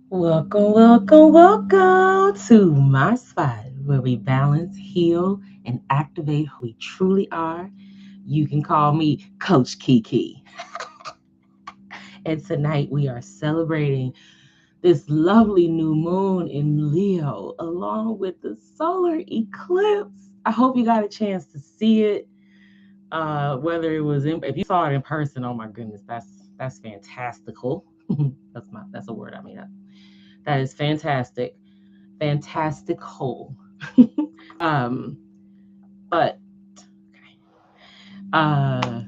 Welcome to MiSpot, where we balance, heal, and activate who we truly are. You can call me Coach Kiki. And tonight we are celebrating this lovely new moon in Leo, along with the solar eclipse. I hope you got a chance to see it. Whether it was if you saw it in person, oh my goodness, that's fantastical. That's a word I made up. That is fantastic. Fantastical. um, but uh,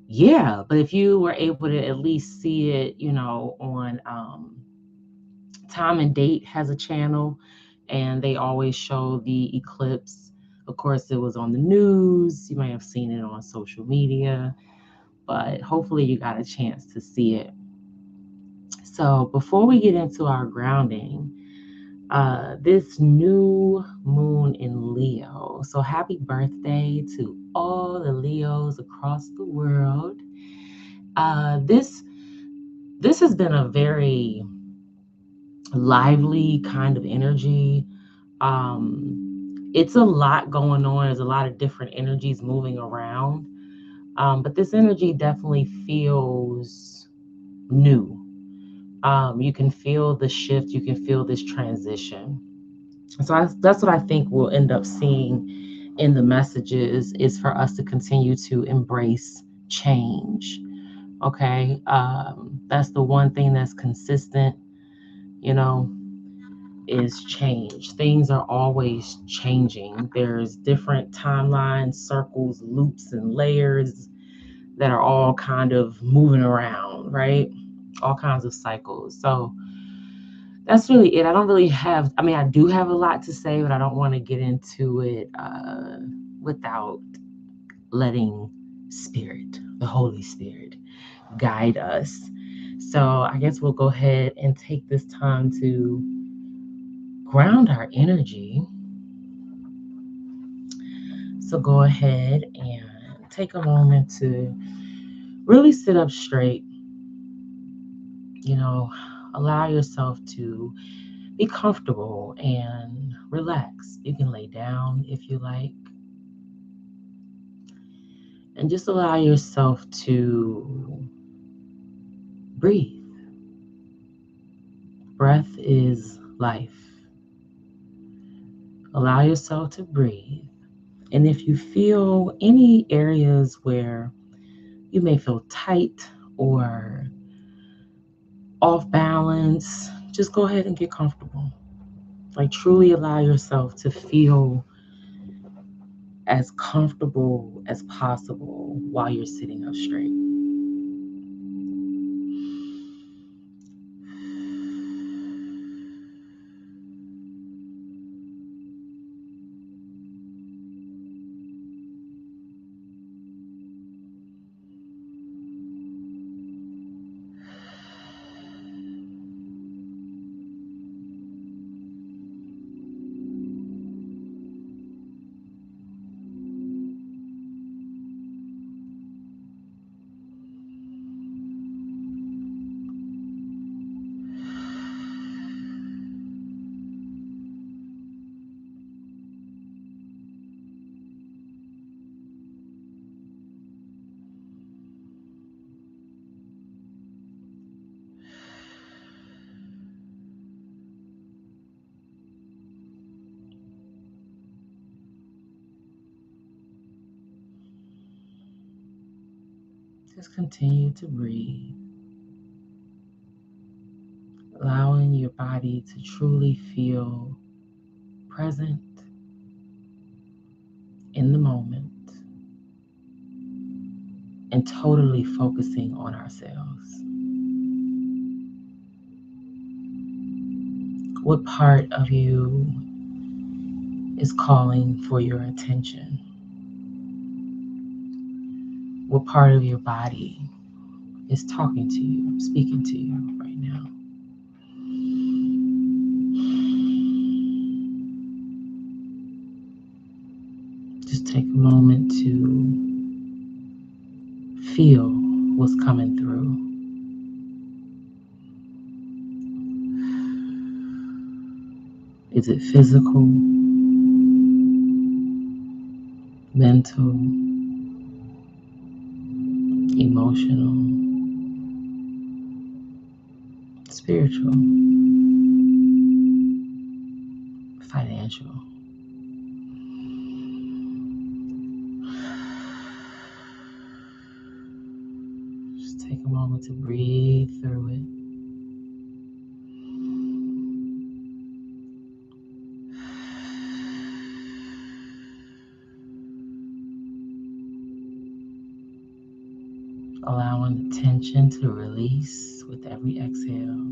yeah, but if you were able to at least see it, on Time and Date has a channel, and they always show the eclipse. Of course, it was on the news. You may have seen it on social media, but hopefully, you got a chance to see it. So, before we get into our grounding, this new moon in Leo. So happy birthday to all the Leos across the world. This has been a very lively kind of energy. It's a lot going on. There's a lot of different energies moving around. But this energy definitely feels new. You can feel the shift. You can feel this transition. That's what I think we'll end up seeing in the messages is for us to continue to embrace change. Okay. That's the one thing that's consistent, you know, is change. Things are always changing. There's different timelines, circles, loops, and layers that are all kind of moving around, right? All kinds of cycles. So that's really it. I don't really have, I mean, I do have a lot to say, but I don't want to get into it without letting Spirit, the Holy Spirit, guide us. So I guess we'll go ahead and take this time to ground our energy. So go ahead and take a moment to really sit up straight, you know, allow yourself to be comfortable and relax. You can lay down if you like. And just allow yourself to breathe. Breath is life. Allow yourself to breathe. And if you feel any areas where you may feel tight or off balance, just go ahead and get comfortable. Like truly allow yourself to feel as comfortable as possible while you're sitting up straight. Just continue to breathe, allowing your body to truly feel present in the moment and totally focusing on ourselves. What part of you is calling for your attention? What part of your body is talking to you, speaking to you right now? Just take a moment to feel what's coming through. Is it physical, mental, emotional, spiritual, financial? Just take a moment to breathe through it. Allowing the tension to release with every exhale.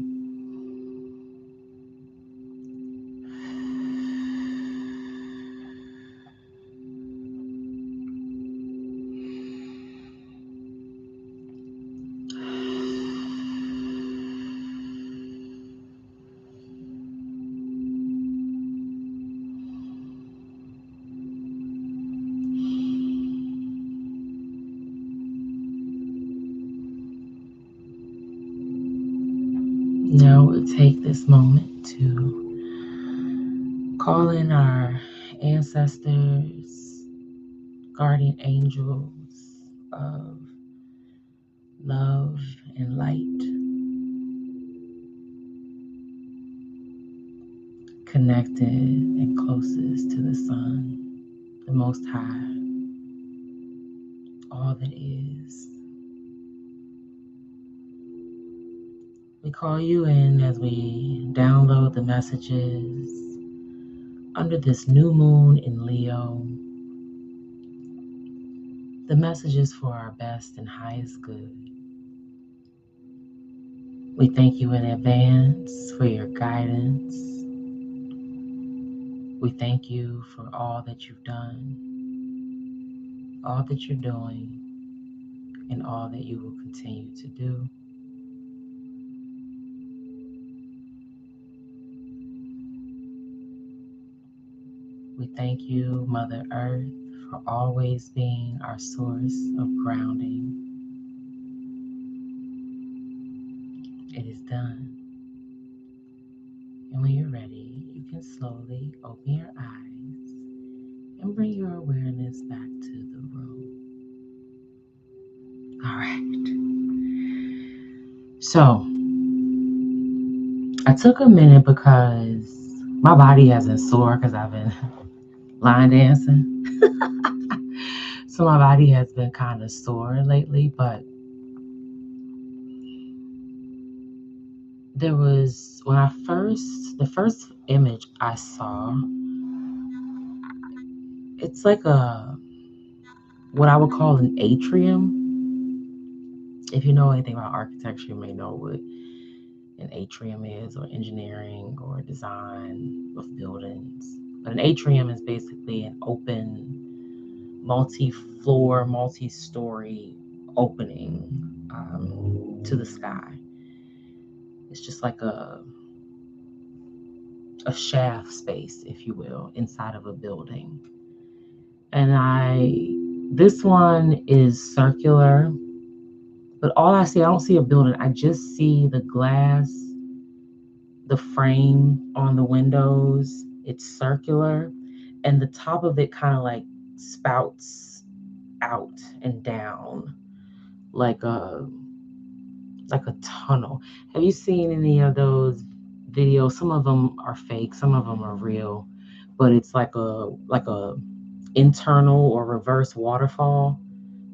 Now we'll take this moment to call in our ancestors, guardian angels of love and light, connected and closest to the sun, the Most High, all that is. We call you in as we download the messages under this new moon in Leo, the messages for our best and highest good. We thank you in advance for your guidance. We thank you for all that you've done, all that you're doing, and all that you will continue to do. We thank you, Mother Earth, for always being our source of grounding. It is done. And when you're ready, you can slowly open your eyes and bring your awareness back to the room. All right. So, I took a minute because my body hasn't sore because I've been line dancing. So my body has been kind of sore lately, but there was, the first image I saw, it's like what I would call an atrium. If you know anything about architecture, you may know what an atrium is, or engineering or design of buildings. But an atrium is basically an open, multi-floor, multi-story opening to the sky. It's just like a shaft space, if you will, inside of a building. And this one is circular, but all I see, I don't see a building. I just see the glass, the frame on the windows. It's circular, and the top of it kind of like spouts out and down like a tunnel. Have you seen any of those videos? Some of them are fake, some of them are real, but it's like a internal or reverse waterfall.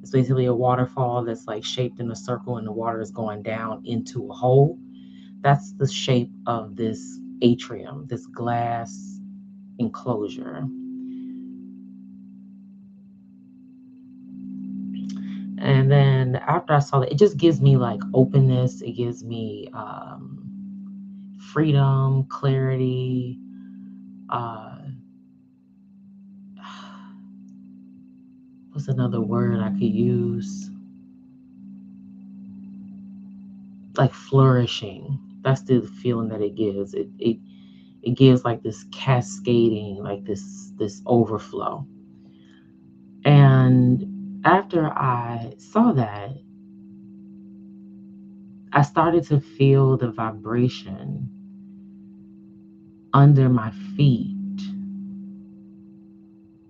It's basically a waterfall that's like shaped in a circle and the water is going down into a hole. That's the shape of this atrium, this glass enclosure. And then after I saw that, it just gives me like openness. It gives me freedom, clarity. What's another word I could use? Like flourishing. That's the feeling that it gives. It gives like this cascading, like this overflow. And after I saw that, I started to feel the vibration under my feet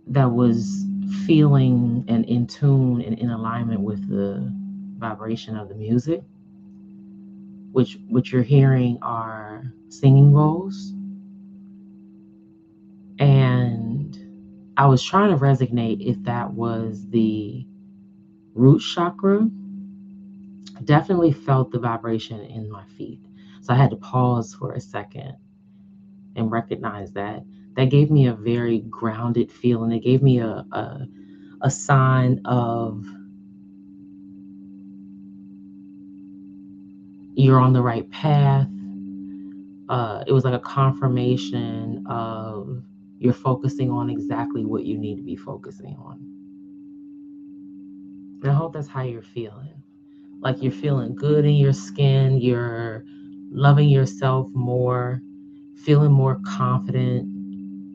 that was feeling and in tune and in alignment with the vibration of the music, which what you're hearing are singing bowls. And I was trying to resonate if that was the root chakra. I definitely felt the vibration in my feet. So I had to pause for a second and recognize that. That gave me a very grounded feeling. It gave me a sign of you're on the right path. It was like a confirmation of you're focusing on exactly what you need to be focusing on. And I hope that's how you're feeling. Like you're feeling good in your skin, you're loving yourself more, feeling more confident,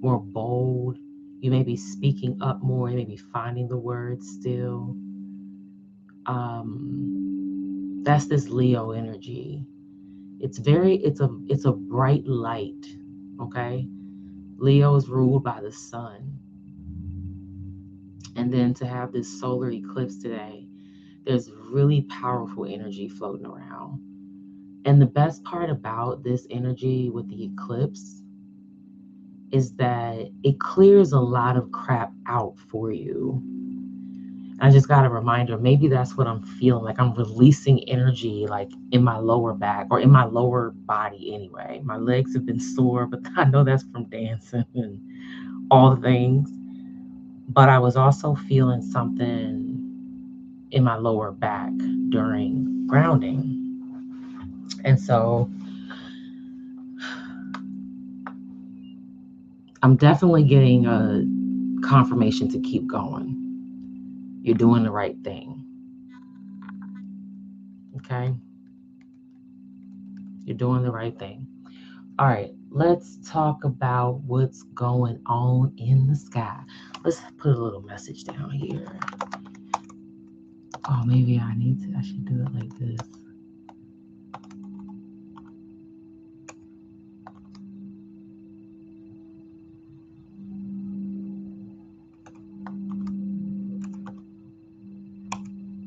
more bold. You may be speaking up more, you may be finding the words still. That's this Leo energy. It's a bright light, okay? Leo is ruled by the sun. And then to have this solar eclipse today, there's really powerful energy floating around. And the best part about this energy with the eclipse is that it clears a lot of crap out for you. I just got a reminder, maybe that's what I'm feeling like. I'm releasing energy like in my lower back or in my lower body anyway. My legs have been sore, but I know that's from dancing and all the things. But I was also feeling something in my lower back during grounding. And so I'm definitely getting a confirmation to keep going. You're doing the right thing. Okay? You're doing the right thing. All right, let's talk about what's going on in the sky. Let's put a little message down here. Oh, maybe I should do it like this.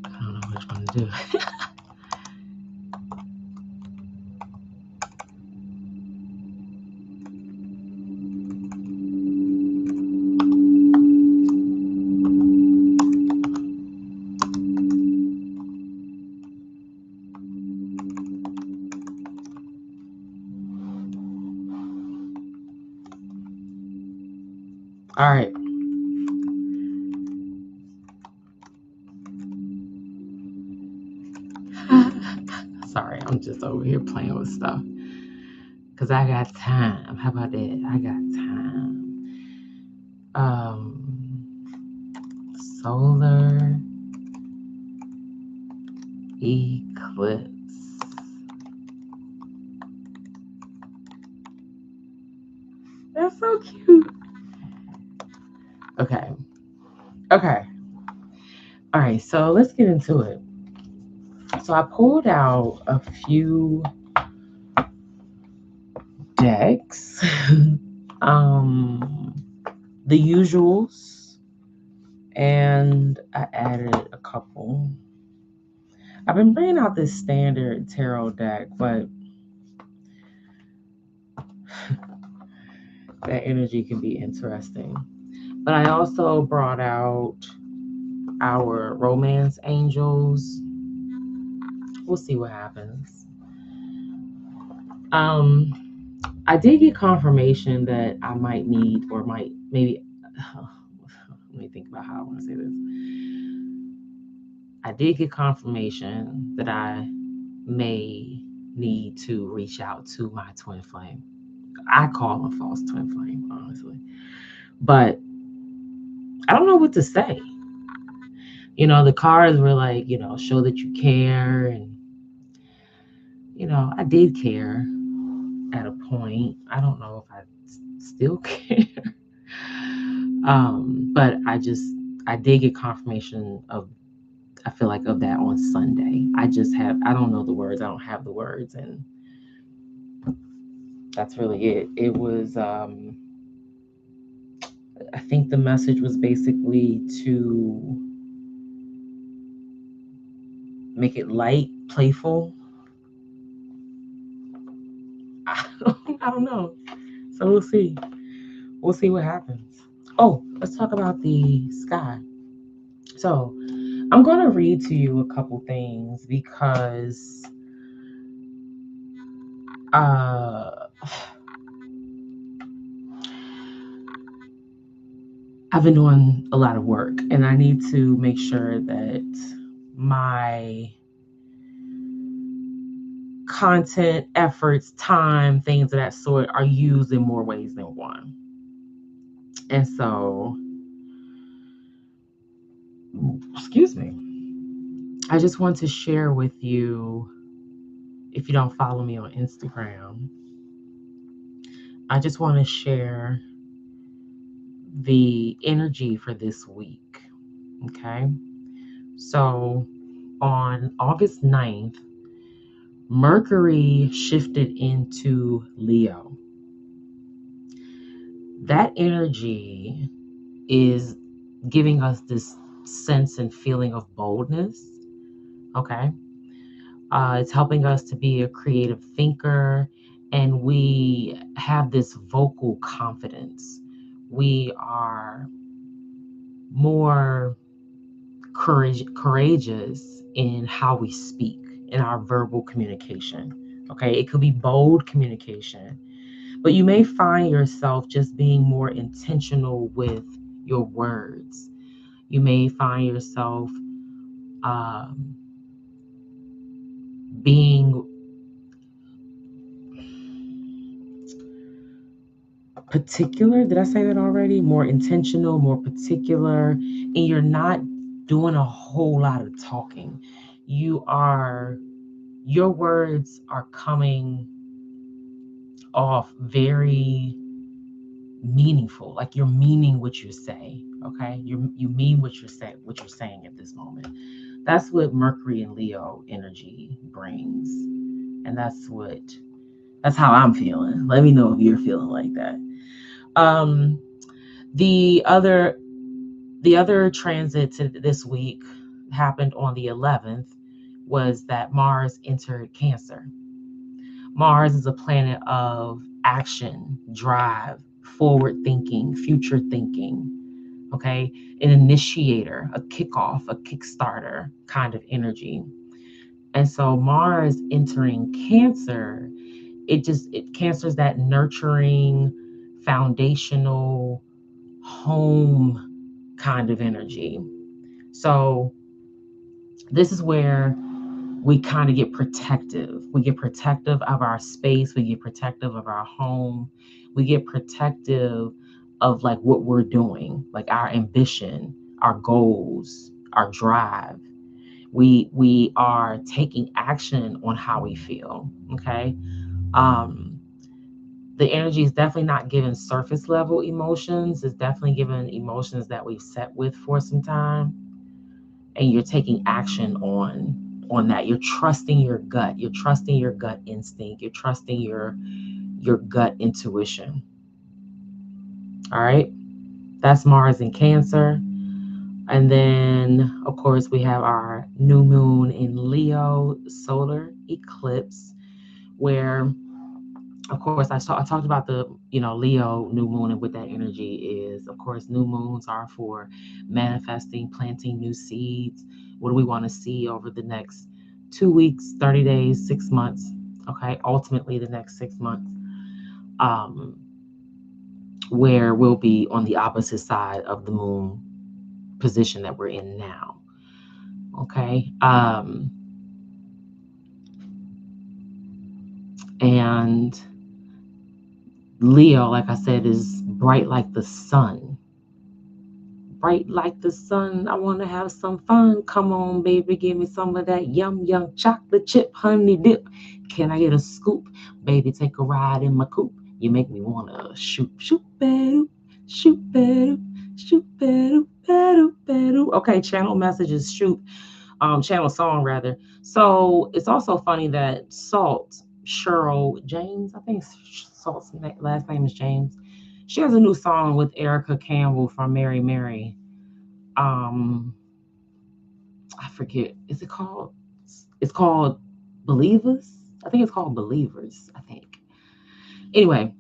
I don't know which one to do. All right. Sorry, I'm just over here playing with stuff. Because I got time. How about that? I got time. Solar eclipse. That's so cute. Okay. Okay. All right. So let's get into it. So I pulled out a few decks. The usuals, and I added a couple. I've been bringing out this standard tarot deck, but that energy can be interesting. But I also brought out our romance angels. We'll see what happens. I did get confirmation that I might need, or might maybe. Let me think about how I want to say this. I did get confirmation that I may need to reach out to my twin flame. I call them false twin flame, honestly. But I don't know what to say. The cards were like, show that you care. And, I did care at a point. I don't know if I still care. But I did get confirmation of, I feel like, of that on Sunday. I don't know the words. I don't have the words. And that's really it. It was, I think the message was basically to make it light, playful. I don't know. So we'll see. We'll see what happens. Oh, let's talk about the sky. So I'm going to read to you a couple things because uh, I've been doing a lot of work and I need to make sure that my content, efforts, time, things of that sort are used in more ways than one. And so, excuse me, I just want to share with you, if you don't follow me on Instagram, I just want to share the energy for this week. Okay. So on August 9th, Mercury shifted into Leo. That energy is giving us this sense and feeling of boldness. Okay. It's helping us to be a creative thinker, and we have this vocal confidence. We are more courageous in how we speak, in our verbal communication. Okay, it could be bold communication, but you may find yourself just being more intentional with your words. You may find yourself um, being particular. Did I say that already? More intentional, more particular, and you're not doing a whole lot of talking. You are, your words are coming off very meaningful, like you're meaning what you say. Okay, you mean what you're saying at this moment. That's what Mercury and Leo energy brings, and that's how I'm feeling. Let me know if you're feeling like that. um the other the other transit to this week happened on the 11th, was that Mars entered Cancer. Mars is a planet of action, drive, forward thinking, future thinking. Okay, an initiator, a kickoff, a kickstarter kind of energy. And so Mars entering Cancer, it Cancer's that nurturing, foundational, home kind of energy. So this is where we kind of get protective. We get protective of our space. We get protective of our home. We get protective of like what we're doing, like our ambition, our goals, our drive. We are taking action on how we feel. Okay. Um, the energy is definitely not giving surface level emotions. It's definitely giving emotions that we've sat with for some time, and you're taking action on that. You're trusting your gut. You're trusting your gut instinct. You're trusting your gut intuition. All right. That's Mars in Cancer. And then, of course, we have our new moon in Leo solar eclipse, where, of course, I talked about the, Leo new moon and what that energy is. Of course, new moons are for manifesting, planting new seeds. What do we want to see over the next 2 weeks, 30 days, 6 months? Okay, ultimately the next 6 months, um, where we'll be on the opposite side of the moon position that we're in now. Okay, and Leo, like I said, is bright like the sun. Bright like the sun. I want to have some fun. Come on, baby, give me some of that yum yum chocolate chip honey dip. Can I get a scoop? Baby, take a ride in my coupe. You make me want to shoot, shoot, better, shoot, better, shoot, better, better, better. Okay, channel messages, shoot, channel song rather. So it's also funny that Salt, Cheryl James, I think Salt's last name is James. She has a new song with Erica Campbell from Mary Mary. Um, I forget. Is it called? It's called Believers. I think it's called Believers. I think. Anyway,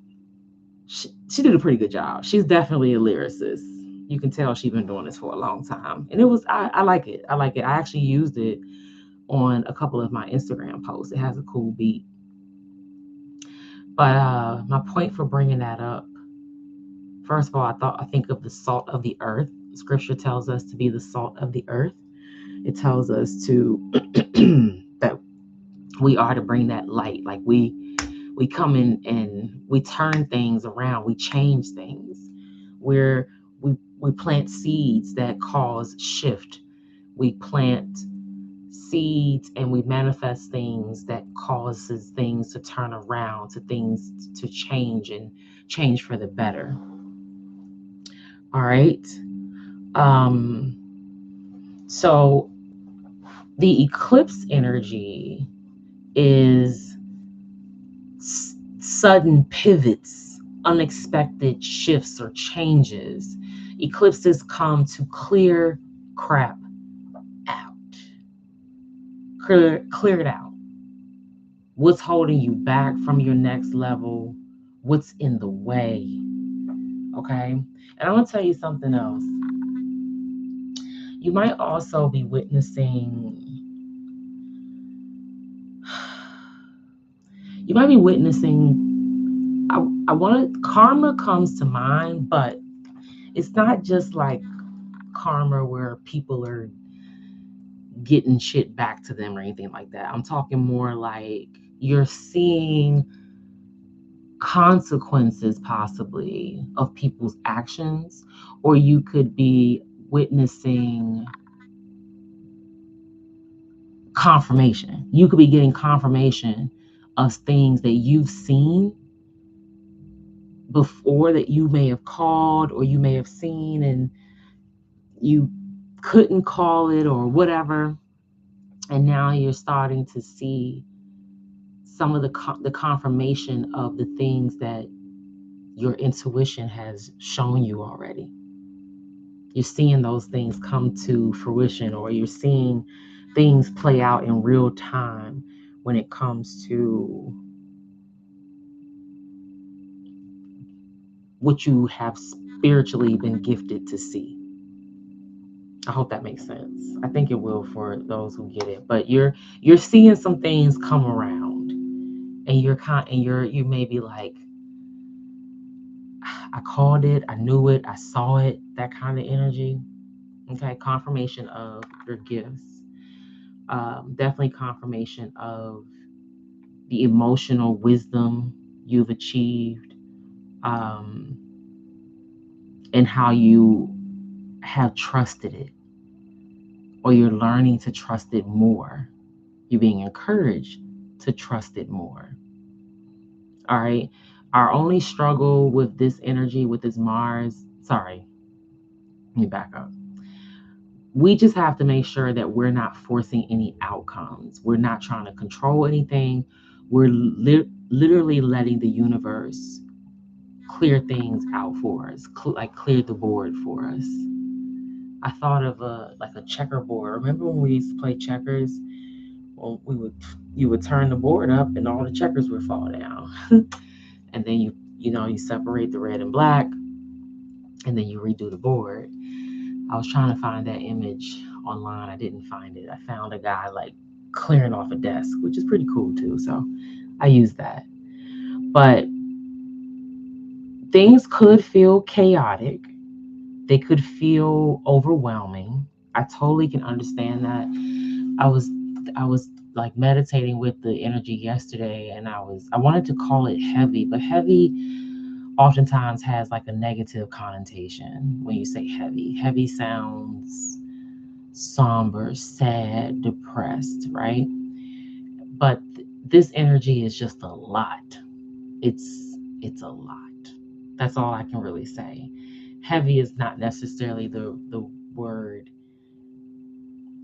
she did a pretty good job. She's definitely a lyricist. You can tell she's been doing this for a long time, and I like it. I like it. I actually used it on a couple of my Instagram posts. It has a cool beat. But my point for bringing that up, first of all, I think of the salt of the earth. Scripture tells us to be the salt of the earth. It tells us to that we are to bring that light. Like we come in and we turn things around. We change things. Where we plant seeds that cause shift. We plant seeds and we manifest things that causes things to turn around, to things to change and change for the better. All right. Um, so the eclipse energy is sudden pivots, unexpected shifts or changes. Eclipses come to clear crap out. Clear it out. What's holding you back from your next level? What's in the way? Okay. And I want to tell you something else. You might also be witnessing, I want to, karma comes to mind, but it's not just like karma where people are getting shit back to them or anything like that. I'm talking more like you're seeing consequences possibly of people's actions, or you could be witnessing confirmation. You could be getting confirmation of things that you've seen before that you may have called or you may have seen and you couldn't call it or whatever, and now you're starting to see some of the confirmation of the things that your intuition has shown you already. You're seeing those things come to fruition, or you're seeing things play out in real time when it comes to what you have spiritually been gifted to see. I hope that makes sense. I think it will for those who get it. But you're seeing some things come around, and you may be like, I called it, I knew it, I saw it, that kind of energy. Okay, confirmation of your gifts. Definitely confirmation of the emotional wisdom you've achieved, um, and how you have trusted it, or you're learning to trust it more. You're being encouraged to trust it more. All right. Our only struggle with this energy, with this Mars, sorry, let me back up. We just have to make sure that we're not forcing any outcomes. We're not trying to control anything. We're literally letting the universe clear things out for us, like clear the board for us. I thought of a checkerboard. Remember when we used to play checkers? Well, you would turn the board up and all the checkers would fall down. And then you separate the red and black, and then you redo the board. I was trying to find that image online. I didn't find it. I found a guy like clearing off a desk, which is pretty cool too. So I used that. But things could feel chaotic. They could feel overwhelming. I totally can understand that. I was like meditating with the energy yesterday, and I wanted to call it heavy, but heavy oftentimes has like a negative connotation. When you say heavy, heavy sounds somber, sad, depressed, right? But this energy is just a lot. It's a lot. That's all I can really say. Heavy is not necessarily the word.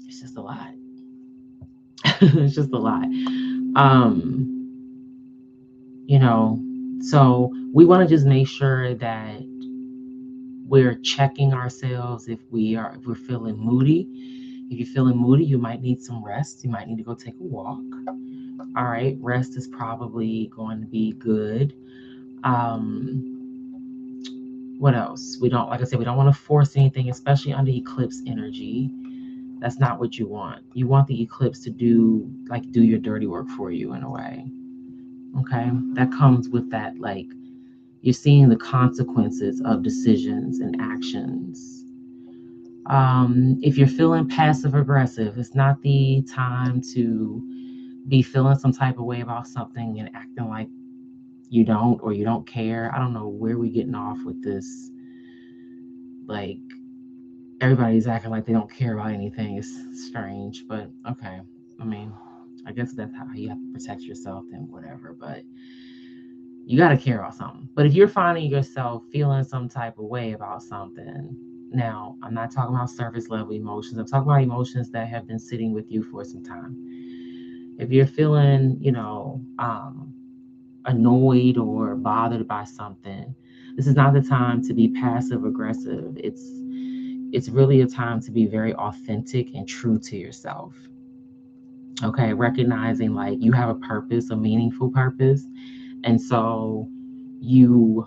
It's just a lot. It's just a lot. Um, you know, So we want to just make sure that we're checking ourselves if we're feeling moody. If you're feeling moody, you might need some rest. You might need to go take a walk. All right, rest is probably going to be good. What else? We don't, like I said, we don't want to force anything, especially under eclipse energy. That's not what you want. You want the eclipse to do your dirty work for you in a way. Okay, that comes with that, like, you're seeing the consequences of decisions and actions. If you're feeling passive aggressive, it's not the time to be feeling some type of way about something and acting like you don't, or you don't care. I don't know where we're getting off with this. Like, everybody's acting like they don't care about anything. It's strange, but okay. I mean, I guess that's how you have to protect yourself and whatever, but you got to care about something. But if you're finding yourself feeling some type of way about something, now I'm not talking about surface level emotions. I'm talking about emotions that have been sitting with you for some time. If you're feeling, annoyed or bothered by something, this is not the time to be passive aggressive. It's really a time to be very authentic and true to yourself. Okay, recognizing like you have a purpose, a meaningful purpose, and so you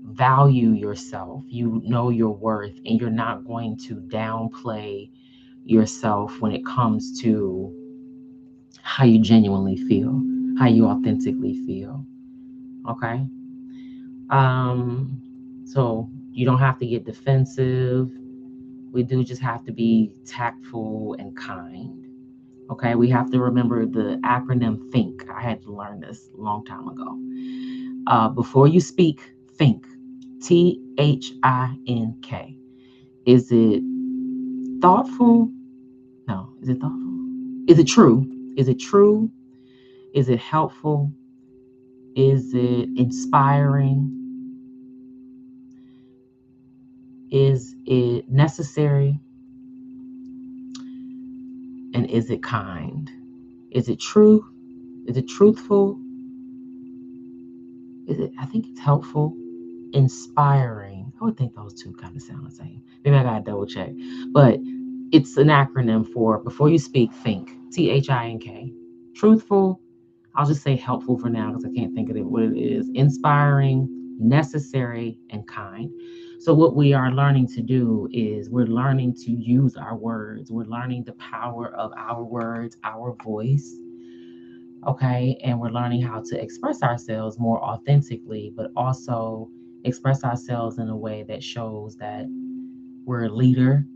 value yourself, you know your worth, and you're not going to downplay yourself when it comes to how you genuinely feel, how you authentically feel. Okay. So you don't have to get defensive. We do just have to be tactful and kind. Okay, we have to remember the acronym THINK. I had to learn this a long time ago. Before you speak, think. THINK. Is it thoughtful? No. Is it thoughtful? Is it true? Is it true? Is it helpful? Is it inspiring? Is it necessary? And is it kind? Is it true? Is it truthful? I think it's helpful, inspiring. I would think those two kind of sound the same. Maybe I gotta double check. But it's an acronym for before you speak, think. THINK. Truthful. I'll just say helpful for now because I can't think of what it is. Inspiring, necessary, and kind. So what we are learning to do is we're learning to use our words. We're learning the power of our words, our voice. Okay, and we're learning how to express ourselves more authentically, but also express ourselves in a way that shows that we're a leader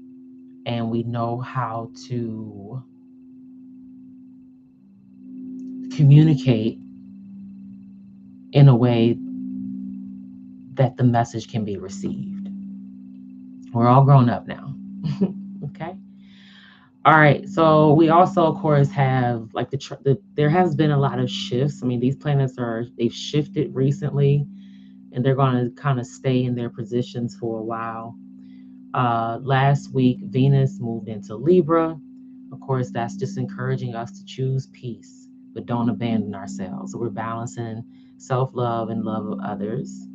and we know how to communicate in a way that the message can be received. We're all grown up now. Okay. All right. So we also, of course, have like there has been a lot of shifts. I mean, these planets they've shifted recently, and they're going to kind of stay in their positions for a while. Last week, Venus moved into Libra. Of course, that's just encouraging us to choose peace, but don't abandon ourselves. So we're balancing self-love and love of others.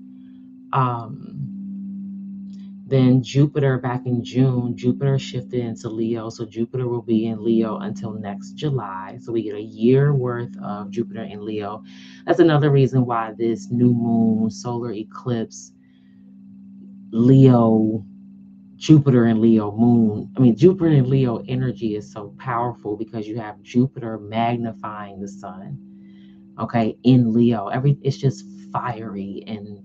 Then Jupiter, back in June, Jupiter shifted into Leo. So Jupiter will be in Leo until next July. So we get a year worth of Jupiter in Leo. That's another reason why this new moon, solar eclipse, Leo, Jupiter and Leo moon. I mean, Jupiter and Leo energy is so powerful because you have Jupiter magnifying the sun, okay, in Leo. It's just fiery, and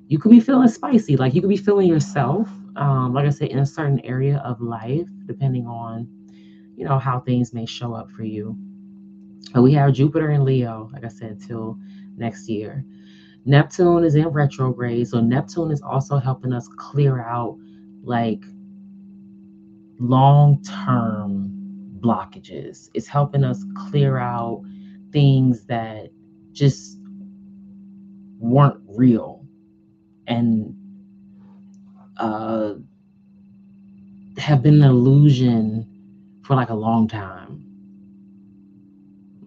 you could be feeling spicy. Like you could be feeling yourself, like I said, in a certain area of life, depending on, how things may show up for you. But we have Jupiter and Leo, like I said, till next year. Neptune is in retrograde. So Neptune is also helping us clear out like long-term blockages. It's helping us clear out things that just weren't real and have been an illusion for like a long time.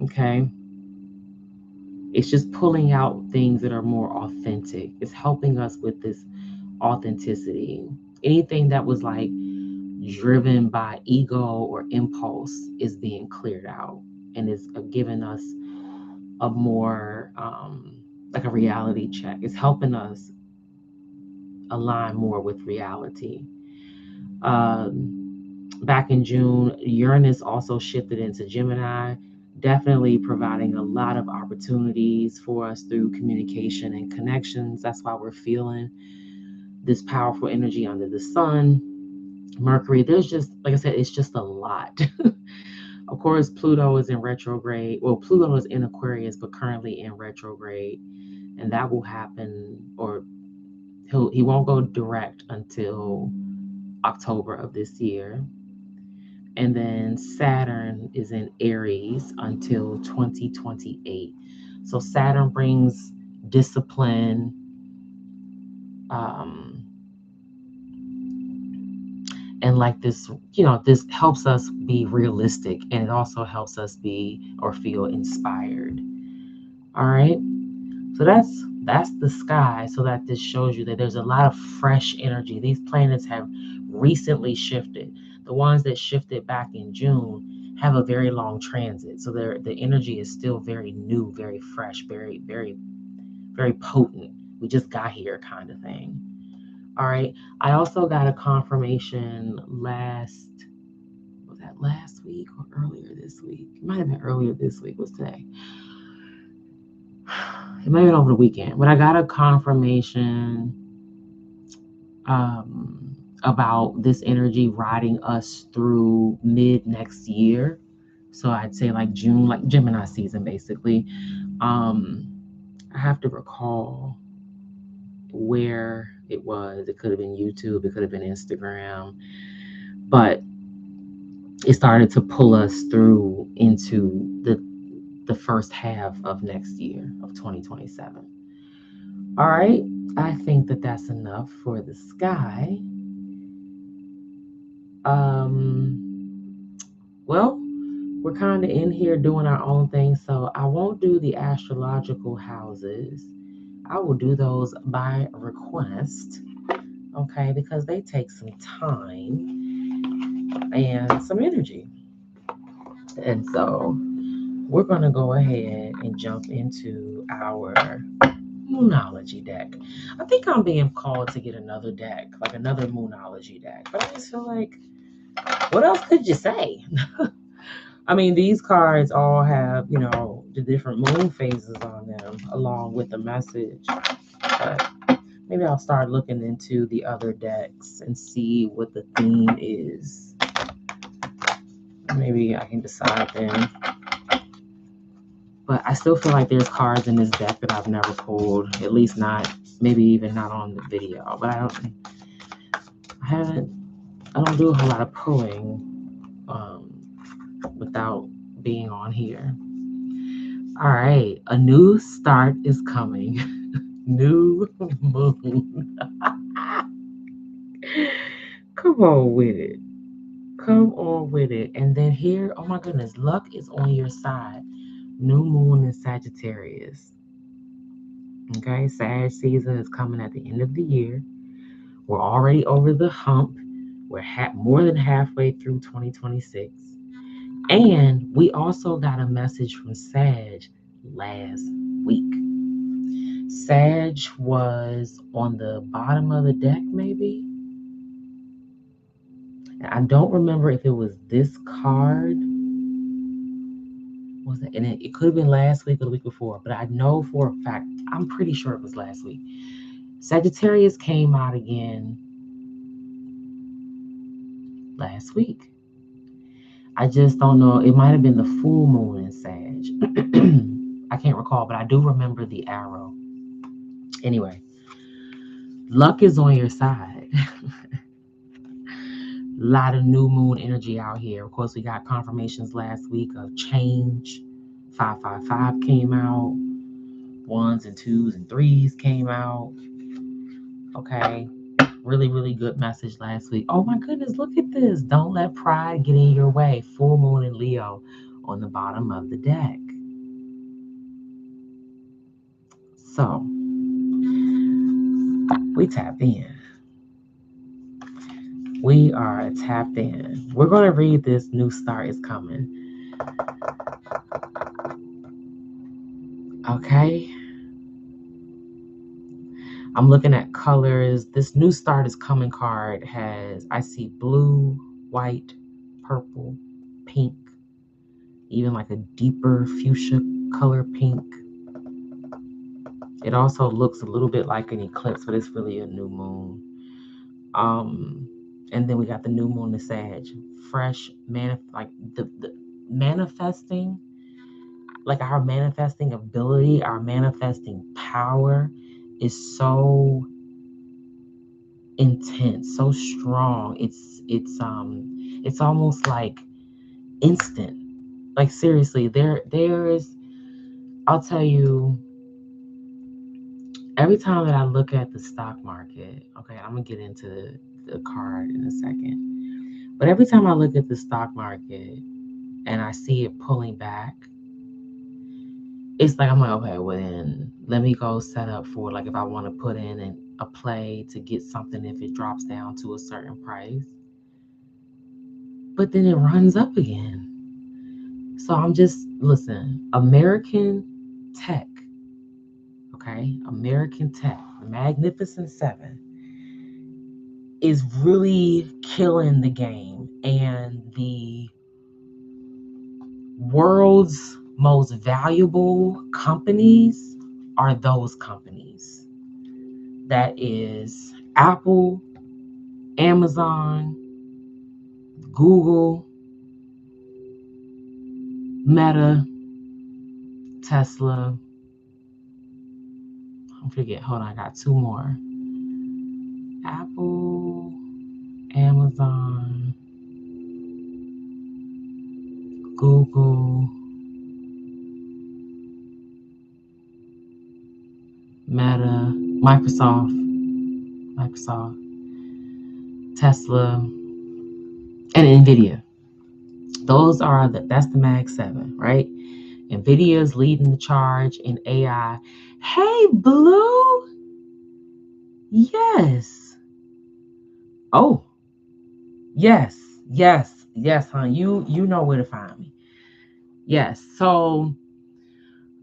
Okay. It's just pulling out things that are more authentic. It's helping us with this authenticity. Anything that was like driven by ego or impulse is being cleared out, and it's giving us a more like a reality check. It's helping us align more with reality. Back in June, Uranus also shifted into Gemini, definitely providing a lot of opportunities for us through communication and connections. That's why we're feeling this powerful energy under the sun. Mercury, there's just, like I said, it's just a lot. Of course, Pluto is in retrograde. Well, Pluto is in Aquarius, but currently in retrograde. And that will happen, or he won't go direct until October of this year. And then Saturn is in Aries until 2028. So Saturn brings discipline, um, and like this, this helps us be realistic, and it also helps us be or feel inspired. All right. So that's the sky. So that this shows you that there's a lot of fresh energy. These planets have recently shifted. The ones that shifted back in June have a very long transit. So the energy is still very new, very fresh, very, very, very potent. We just got here kind of thing. All right. I also got a confirmation was that last week or earlier this week? It might have been earlier this week. What's today? It might have been over the weekend, but I got a confirmation about this energy riding us through mid next year. So I'd say like June, like Gemini season, basically. I have to recall where it was. It could have been YouTube, it could have been Instagram, but it started to pull us through into the first half of next year of 2027. All right, I think that that's enough for the sky. Well, we're kind of in here doing our own thing, so I won't do the astrological houses. I will do those by request, okay, because they take some time and some energy. And so we're going to go ahead and jump into our Moonology deck. I think I'm being called to get another deck, like another Moonology deck. But I just feel like, what else could you say? I mean, these cards all have, the different moon phases on them along with the message. But maybe I'll start looking into the other decks and see what the theme is. Maybe I can decide then. But I still feel like there's cards in this deck that I've never pulled, at least not, maybe even not on the video. But I don't do a whole lot of pulling without being on here. All right, a new start is coming. New moon. Come on with it. Come on with it. And then here, oh my goodness, luck is on your side. New moon in Sagittarius. Okay, Sag season is coming at the end of the year. We're already over the hump. We're more than halfway through 2026. And we also got a message from Sag last week. Sag was on the bottom of the deck, maybe. And I don't remember if it was this card. Was it? And it could have been last week or the week before, but I know for a fact, I'm pretty sure it was last week. Sagittarius came out again last week. I just don't know. It might have been the full moon in Sag. I can't recall, but I do remember the arrow. Anyway, luck is on your side. A lot of new moon energy out here. Of course, we got confirmations last week of change. 555 came out. 1s and 2s and 3s came out. Okay. Really, really good message last week. Oh my goodness, look at this. Don't let pride get in your way. Full moon in Leo on the bottom of the deck. So we tapped in. We are tapped in. We're going to read this New Start is Coming. Okay. I'm looking at colors. This New Start is Coming card I see blue, white, purple, pink, even like a deeper fuchsia color pink. It also looks a little bit like an eclipse, but it's really a new moon. And then we got the new moon in Sag. Fresh, like the manifesting, like our manifesting ability, our manifesting power is so intense, so strong. It's almost like instant. Like seriously, there is. I'll tell you. Every time that I look at the stock market, okay, I'm gonna get into the card in a second. But every time I look at the stock market and I see it pulling back, it's like I'm like, okay, well then let me go set up for like if I want to put in a play to get something if it drops down to a certain price. But then it runs up again. So I'm just listen, American tech, okay? American tech, the Magnificent Seven is really killing the game, and the world's most valuable companies are those companies. That is Apple, Amazon, Google, Meta, Tesla. I forget. Hold on, I got two more. Apple, Amazon, Google, Meta, Microsoft, Tesla, and Nvidia. That's the Mag 7, right? Nvidia is leading the charge in AI. Hey, Blue. Yes. Oh, yes, hon. You know where to find me. Yes. So,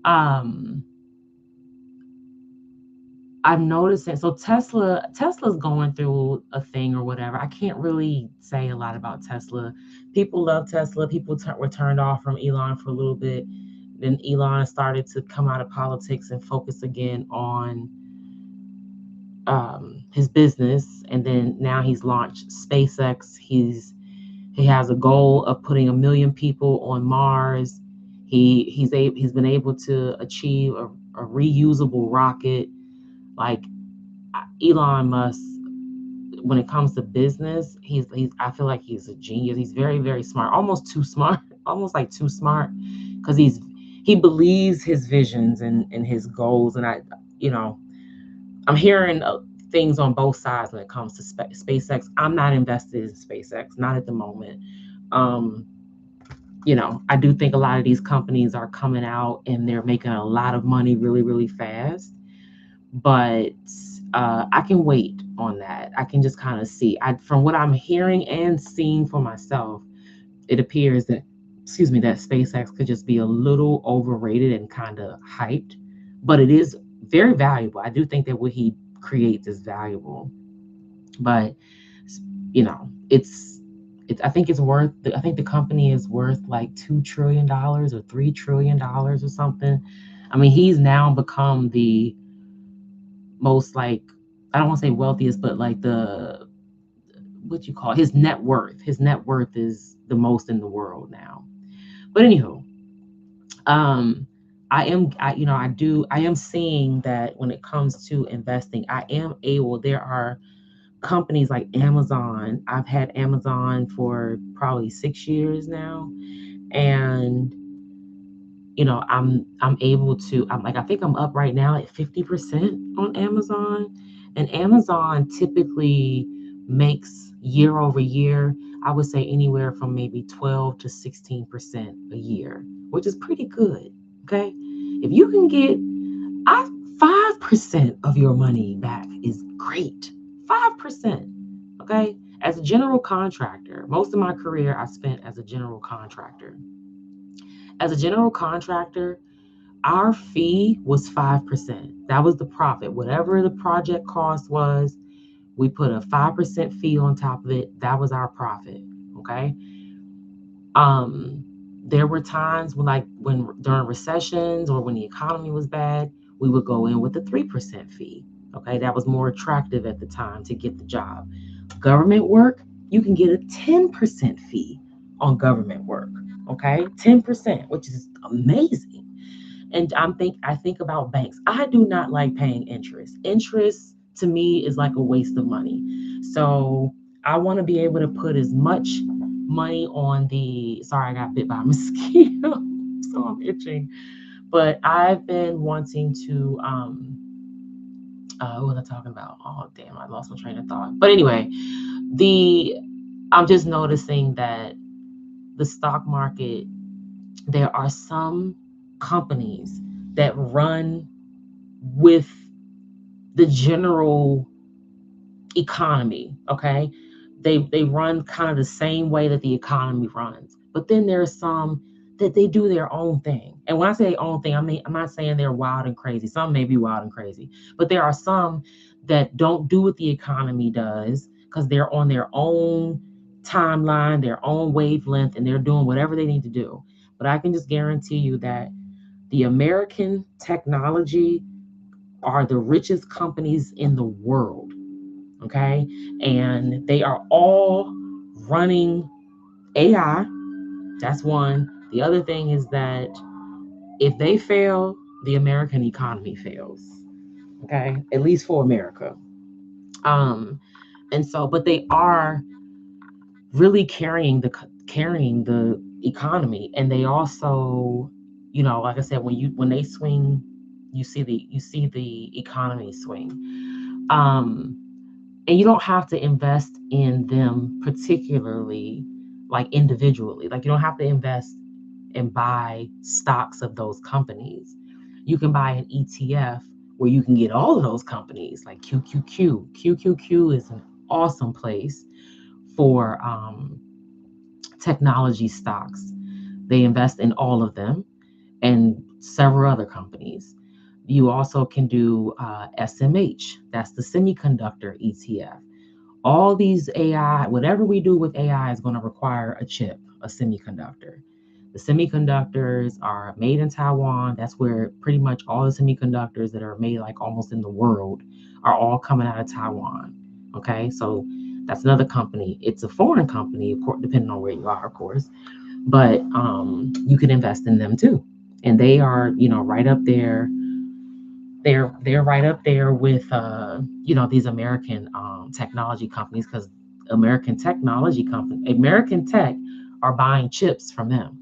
um, I'm noticing. So Tesla's going through a thing or whatever. I can't really say a lot about Tesla. People love Tesla. People were turned off from Elon for a little bit. Then Elon started to come out of politics and focus again on his business, and then now he's launched SpaceX. He has a goal of putting 1 million people on Mars. He's been able to achieve a reusable rocket. Like Elon Musk, when it comes to business, he's I feel like he's a genius. He's very, very smart, almost too smart, almost like too smart, because he believes his visions and his goals. And you know, I'm hearing things on both sides when it comes to SpaceX. I'm not invested in SpaceX, not at the moment. Um, I do think a lot of these companies are coming out and they're making a lot of money really, really fast. But I can wait on that. I can just kind of see. From what I'm hearing and seeing for myself, it appears that, that SpaceX could just be a little overrated and kind of hyped. But it is very valuable. I do think that what he creates is valuable. But I think it's worth. I think the company is worth like $2 trillion or $3 trillion or something. I mean, he's now become the most, like, I don't want to say wealthiest, but like the what you call it, his net worth. His net worth is the most in the world now. But anywho, I am seeing that when it comes to investing, there are companies like Amazon. I've had Amazon for probably 6 years now. And I'm able to, I think I'm up right now at 50% on Amazon. And Amazon typically makes year over year, I would say anywhere from maybe 12 to 16% a year, which is pretty good. Okay. If you can get 5 5% of your money back is great. 5%. Okay. As a general contractor, most of my career I spent as a general contractor. As a general contractor, our fee was 5%. That was the profit. Whatever the project cost was, we put a 5% fee on top of it. That was our profit. Okay. Um, there were times when during recessions or when the economy was bad, we would go in with a 3% fee. Okay, that was more attractive at the time to get the job. Government work, you can get a 10% fee on government work. Okay, 10%, which is amazing. And I think about banks. I do not like paying interest. Interest to me is like a waste of money. So I want to be able to put as much money on the, sorry, I got bit by a mosquito, so I'm itching. But I've been wanting to what was I talking about? Oh damn, I lost my train of thought. But anyway, I'm just noticing that the stock market, there are some companies that run with the general economy. Okay, they run kind of the same way that the economy runs, but then there's some that they do their own thing. And when I say own thing, I mean, I'm not saying they're wild and crazy. Some may be wild and crazy, but there are some that don't do what the economy does because they're on their own timeline, their own wavelength, and they're doing whatever they need to do. But I can just guarantee you that the American technology are the richest companies in the world. Okay. And they are all running AI. That's one. The other thing is that if they fail, the American economy fails. Okay. At least for America. Um, and so, but they are really carrying the economy. And they also, like I said, when they swing, you see the economy swing. Um, and you don't have to invest in them particularly, like individually. Like you don't have to invest and buy stocks of those companies. You can buy an ETF where you can get all of those companies, like QQQ. QQQ is an awesome place for technology stocks. They invest in all of them and several other companies. You also can do SMH, that's the semiconductor ETF. All these AI, whatever we do with AI is going to require a chip, a semiconductor. The semiconductors are made in Taiwan. That's where pretty much all the semiconductors that are made like almost in the world are all coming out of Taiwan. Okay, so that's another company. It's a foreign company, of course, depending on where you are, of course, but you can invest in them too. And they are, right up there. They're right up there with these American technology companies, because American tech are buying chips from them.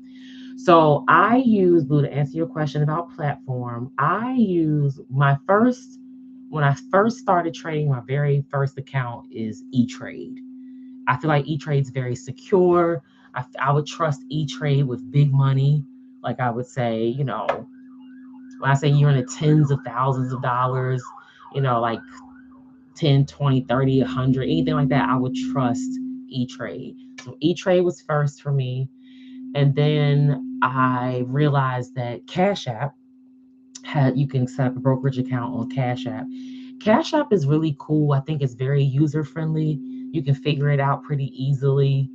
So I use, Blue, to answer your question about platform. I use when I first started trading, my very first account is E-Trade. I feel like E-Trade's very secure. I would trust E-Trade with big money. Like I would say, when I say you're in the tens of thousands of dollars, like 10, 20, 30, 100, anything like that, I would trust E-Trade. So E-Trade was first for me. And then I realized that Cash App you can set up a brokerage account on Cash App. Cash App is really cool. I think it's very user friendly. You can figure it out pretty easily.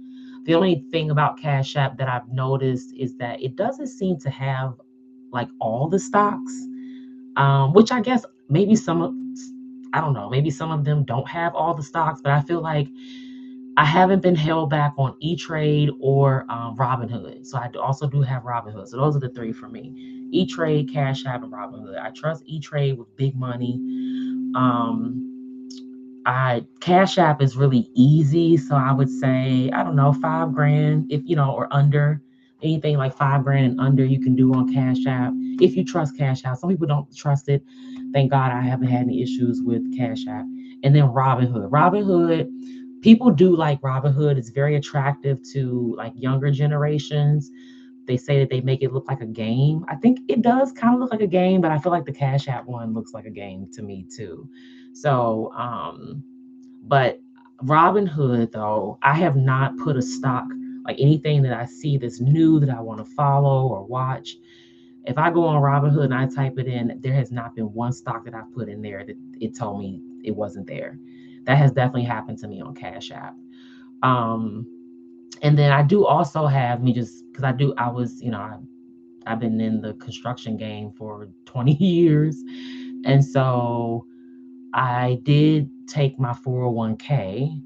The only thing about Cash App that I've noticed is that it doesn't seem to have like all the stocks, which I guess maybe I don't know, maybe some of them don't have all the stocks, but I feel like I haven't been held back on E-Trade or Robinhood. So I also do have Robinhood. So those are the three for me: E-Trade, Cash App, and Robinhood. I trust E-Trade with big money. Cash App is really easy. So I would say, I don't know, $5,000, if or under. Anything like $5,000 and under, you can do on Cash App if you trust Cash App. Some people don't trust it. Thank God I haven't had any issues with Cash App. And then Robinhood. Robinhood, people do like Robinhood. It's very attractive to like younger generations. they say that they make it look like a game. I think it does kind of look like a game, but I feel like the Cash App one looks like a game to me too. So, but Robinhood, though, I have not put a stock, like anything that I see that's new that I want to follow or watch. If I go on Robinhood and I type it in, there has not been one stock that I've put in there that it told me it wasn't there. That has definitely happened to me on Cash App. Um, and then I do also have me just because I was, I've been in the construction game for 20 years. And so I did take my 401k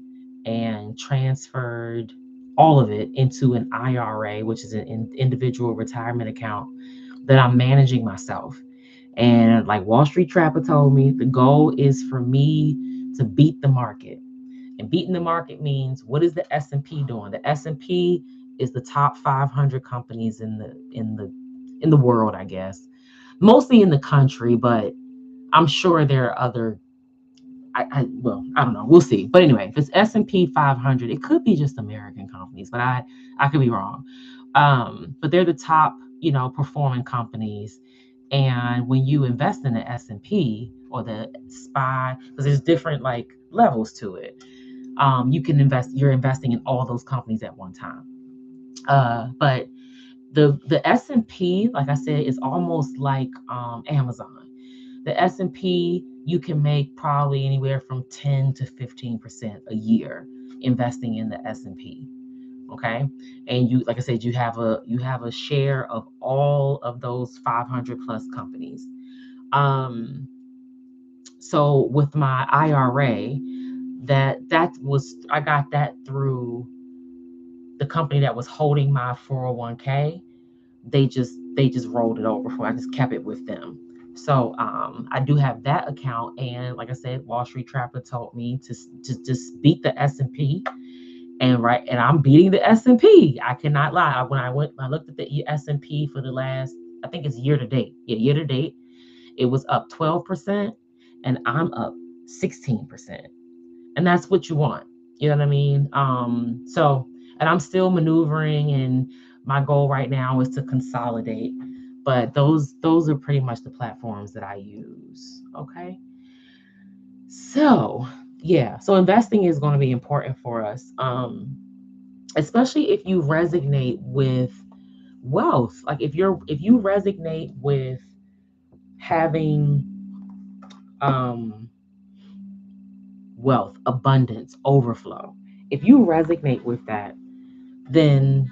and transferred all of it into an IRA, which is an individual retirement account that I'm managing myself. And like Wall Street Trapper told me, the goal is for me to beat the market. And beating the market means, what is the S&P doing? The S&P is the top 500 companies in the world, I guess. Mostly in the country, but I'm sure there are other well, I don't know. We'll see. But anyway, if it's S&P 500, it could be just American companies, but I could be wrong. But they're the top, performing companies. And when you invest in the S&P or the SPY, because there's different like levels to it, you're investing in all those companies at one time. But the S&P, like I said, is almost like Amazon. The S&P, you can make probably anywhere from 10 to 15% a year investing in the S&P. Okay. And you, like I said, you have a share of all of those 500 plus companies. So with my IRA, I got that through the company that was holding my 401k. They just rolled it over for. I just kept it with them. So I do have that account, and like I said, Wall Street Trapper told me to just beat the S&P, and I'm beating the S&P. I cannot lie. When I looked at the S&P for the last, I think it's year to date. Yeah, year to date, it was up 12%, and I'm up 16%, and that's what you want. You know what I mean? And I'm still maneuvering, and my goal right now is to consolidate. But those are pretty much the platforms that I use. Okay. So yeah, so investing is going to be important for us, especially if you resonate with wealth. Like if you resonate with having wealth, abundance, overflow. If you resonate with that, then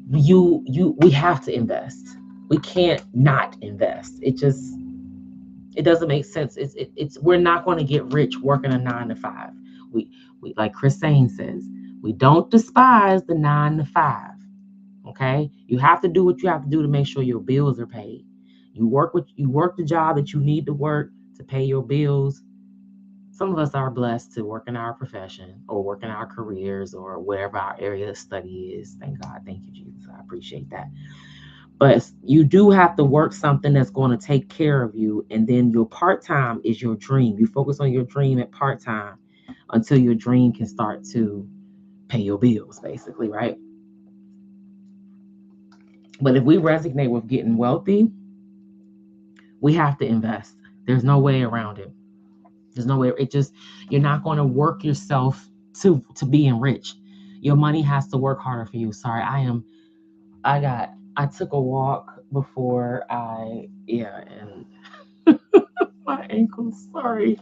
we have to invest. We can't not invest. It doesn't make sense. It's we're not going to get rich working a 9 to 5. We like Chris Sane says, we don't despise the 9 to 5. Okay, you have to do what you have to do to make sure your bills are paid. You work the job that you need to work to pay your bills. Some of us are blessed to work in our profession or work in our careers or wherever our area of study is. Thank God. Thank you, Jesus. I appreciate that. But you do have to work something that's going to take care of you. And then your part-time is your dream. You focus on your dream at part-time until your dream can start to pay your bills, basically, right? But if we resonate with getting wealthy, we have to invest. There's no way around it. There's no way. You're not going to work yourself to being rich. Your money has to work harder for you. Sorry, I took a walk before and my ankles, sorry.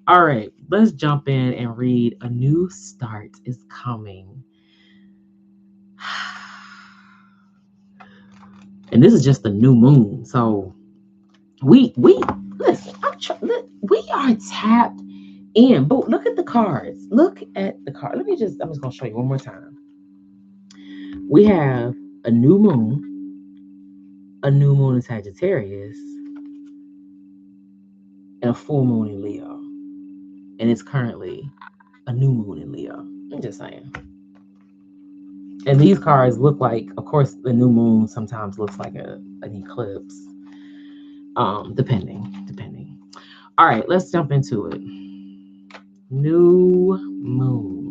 All right, let's jump in and read A New Start is Coming. And this is just the new moon. So we listen, we are tapped in. But look at the cards. Look at the card. I'm just gonna show you one more time. We have a new moon in Sagittarius, and a full moon in Leo. And it's currently a new moon in Leo. I'm just saying. And these cards look like, of course, the new moon sometimes looks like an eclipse. Depending. All right, let's jump into it. New moon.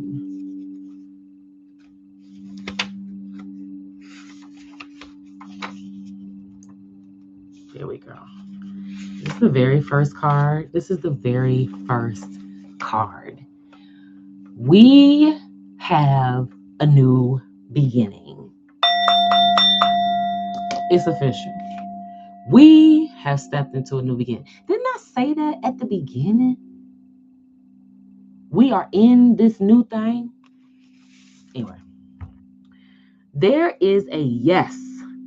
we go. This is the very first card. This is the very first card. We have a new beginning. It's official. We have stepped into a new beginning. Didn't I say that at the beginning? We are in this new thing. Anyway, there is a yes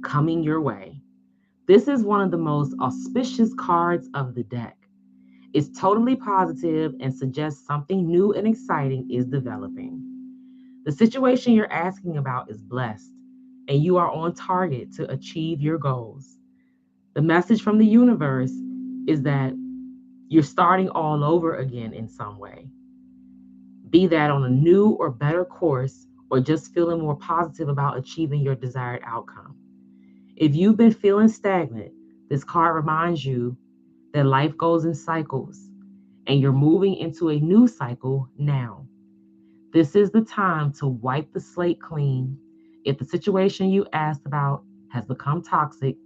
coming your way. This is one of the most auspicious cards of the deck. It's totally positive and suggests something new and exciting is developing. The situation you're asking about is blessed, and you are on target to achieve your goals. The message from the universe is that you're starting all over again in some way, be that on a new or better course, or just feeling more positive about achieving your desired outcome. If you've been feeling stagnant, this card reminds you that life goes in cycles, and you're moving into a new cycle now. This is the time to wipe the slate clean. If the situation you asked about has become toxic,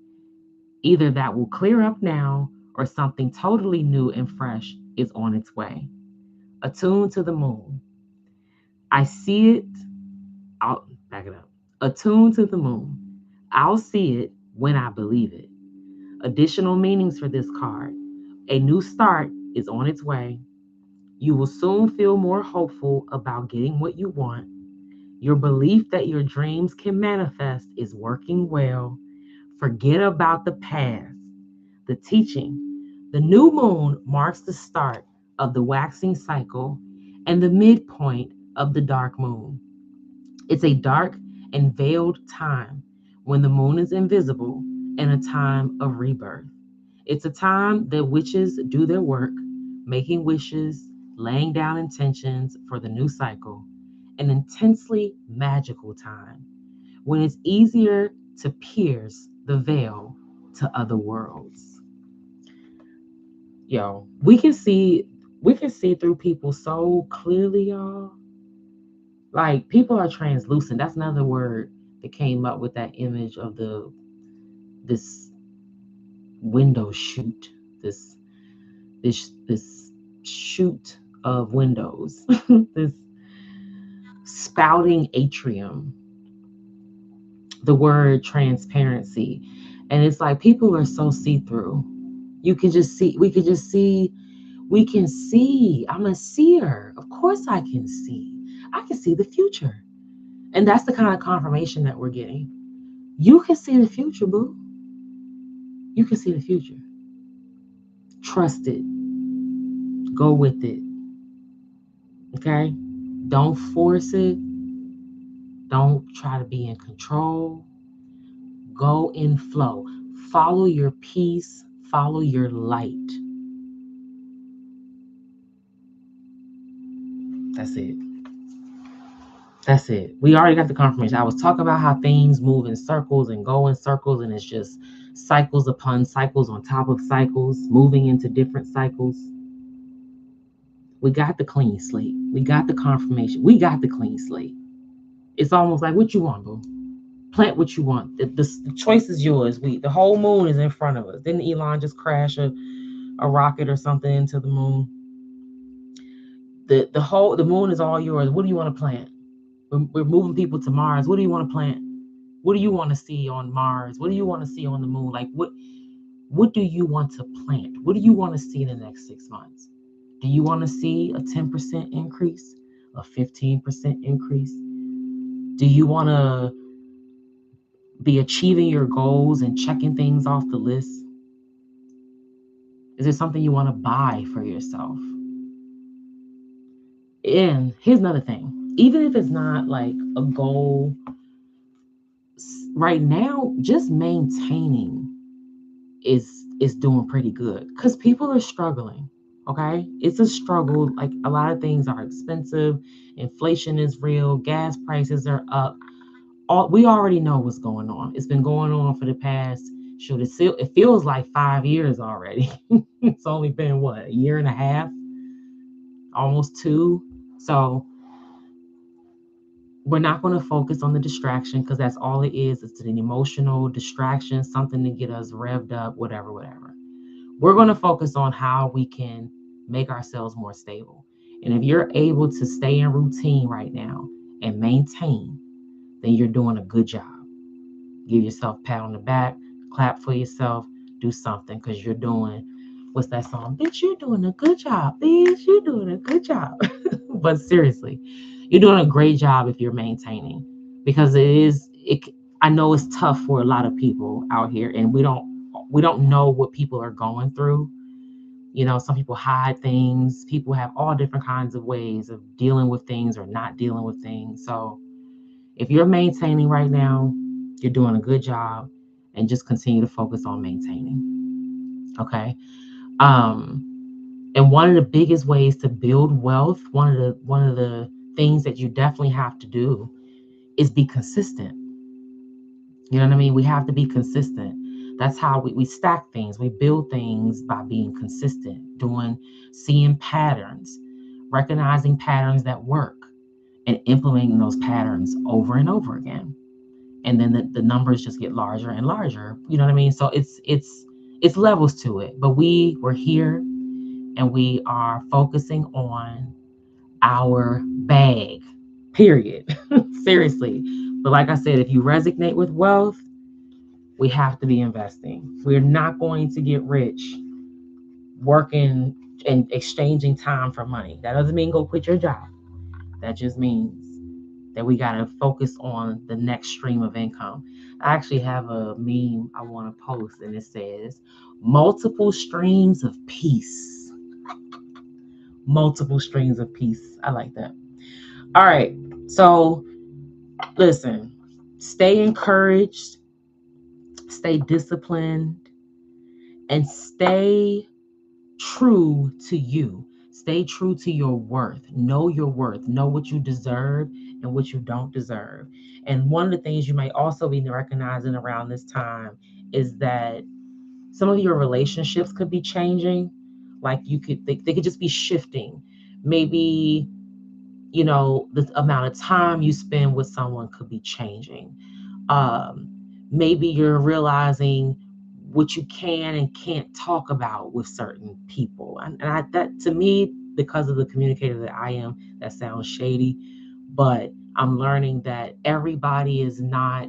either that will clear up now or something totally new and fresh is on its way. Attune to the moon. I see it. I'll back it up. Attune to the moon. I'll see it when I believe it. Additional meanings for this card. A new start is on its way. You will soon feel more hopeful about getting what you want. Your belief that your dreams can manifest is working well. Forget about the past. The teaching. The new moon marks the start of the waxing cycle and the midpoint of the dark moon. It's a dark and veiled time when the moon is invisible and a time of rebirth. It's a time that witches do their work, making wishes, laying down intentions for the new cycle, an intensely magical time when it's easier to pierce the veil to other worlds. Yo, we can see through people so clearly, y'all. Like people are translucent. That's another word that came up with that image of this window shoot, this shoot of windows, this spouting atrium. The word transparency, and it's like people are so see-through. You can just see. We can just see. We can see. I'm a seer. Of course, I can see. I can see the future, and that's the kind of confirmation that we're getting. You can see the future, boo. You can see the future. Trust it. Go with it. Okay? Don't force it. Don't try to be in control. Go in flow. Follow your peace. Follow your light. That's it. That's it. We already got the confirmation. I was talking about how things move in circles and go in circles, and it's just cycles upon cycles on top of cycles, moving into different cycles. We got the clean slate. We got the confirmation. We got the clean slate. It's almost like what you want, boo. Plant what you want. The choice is yours. The whole moon is in front of us. Didn't Elon just crash a rocket or something into the moon? The moon is all yours. What do you want to plant? We're moving people to Mars. What do you want to plant? What do you want to see on Mars? What do you want to see on the moon? Like what do you want to plant? What do you want to see in the next 6 months? Do you want to see a 10% increase? A 15% increase? Do you want to be achieving your goals and checking things off the list? Is there something you want to buy for yourself? And here's another thing. Even if it's not like a goal right now, just maintaining is doing pretty good because people are struggling. Okay, it's a struggle. Like a lot of things are expensive, inflation is real, gas prices are up. We already know what's going on. It's been going on for the past, it feels like 5 years already. It's only been what, a year and a half, almost 2. So We're not going to focus on the distraction because that's all it is. It's an emotional distraction, something to get us revved up, whatever, whatever. We're going to focus on how we can make ourselves more stable. And if you're able to stay in routine right now and maintain, then you're doing a good job. Give yourself a pat on the back, clap for yourself, do something because you're doing, what's that song? Bitch, you're doing a good job. Bitch, you're doing a good job. But seriously, you're doing a great job if you're maintaining because I know it's tough for a lot of people out here and we don't know what people are going through. Some people hide things. People have all different kinds of ways of dealing with things or not dealing with things. So if you're maintaining right now, you're doing a good job and just continue to focus on maintaining. Okay. Um, and one of the biggest ways to build wealth, one of the things that you definitely have to do is be consistent. You know what I mean? We have to be consistent. That's how we stack things. We build things by being consistent, seeing patterns, recognizing patterns that work, and implementing those patterns over and over again. And then the numbers just get larger and larger. You know what I mean? So it's levels to it. But we're here and we are focusing on our bag. Period. Seriously. But like I said, if you resonate with wealth, we have to be investing. We're not going to get rich working and exchanging time for money. That doesn't mean go quit your job. That just means that we got to focus on the next stream of income. I actually have a meme I want to post, and it says, multiple streams of peace. Multiple streams of peace. I like that. All right. So, listen, stay encouraged, stay disciplined, and stay true to you. Stay true to your worth. Know your worth. Know what you deserve and what you don't deserve. And one of the things you might also be recognizing around this time is that some of your relationships could be changing. Like they could just be shifting. Maybe, the amount of time you spend with someone could be changing. um, Maybe you're realizing what you can and can't talk about with certain people. That to me, because of the communicator that I am, that sounds shady, but I'm learning that everybody is not,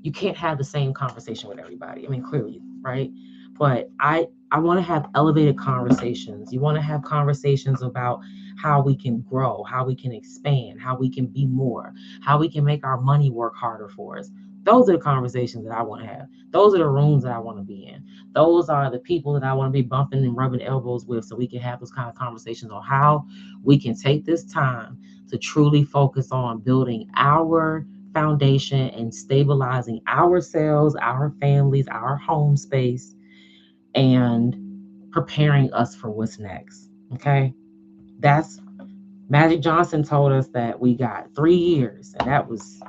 you can't have the same conversation with everybody. I mean, clearly, right? But I want to have elevated conversations. You want to have conversations about how we can grow, how we can expand, how we can be more, how we can make our money work harder for us. Those are the conversations that I want to have. Those are the rooms that I want to be in. Those are the people that I want to be bumping and rubbing elbows with so we can have those kind of conversations on how we can take this time to truly focus on building our foundation and stabilizing ourselves, our families, our home space, and preparing us for what's next. Okay. That's Magic Johnson told us that we got 3 years, and that was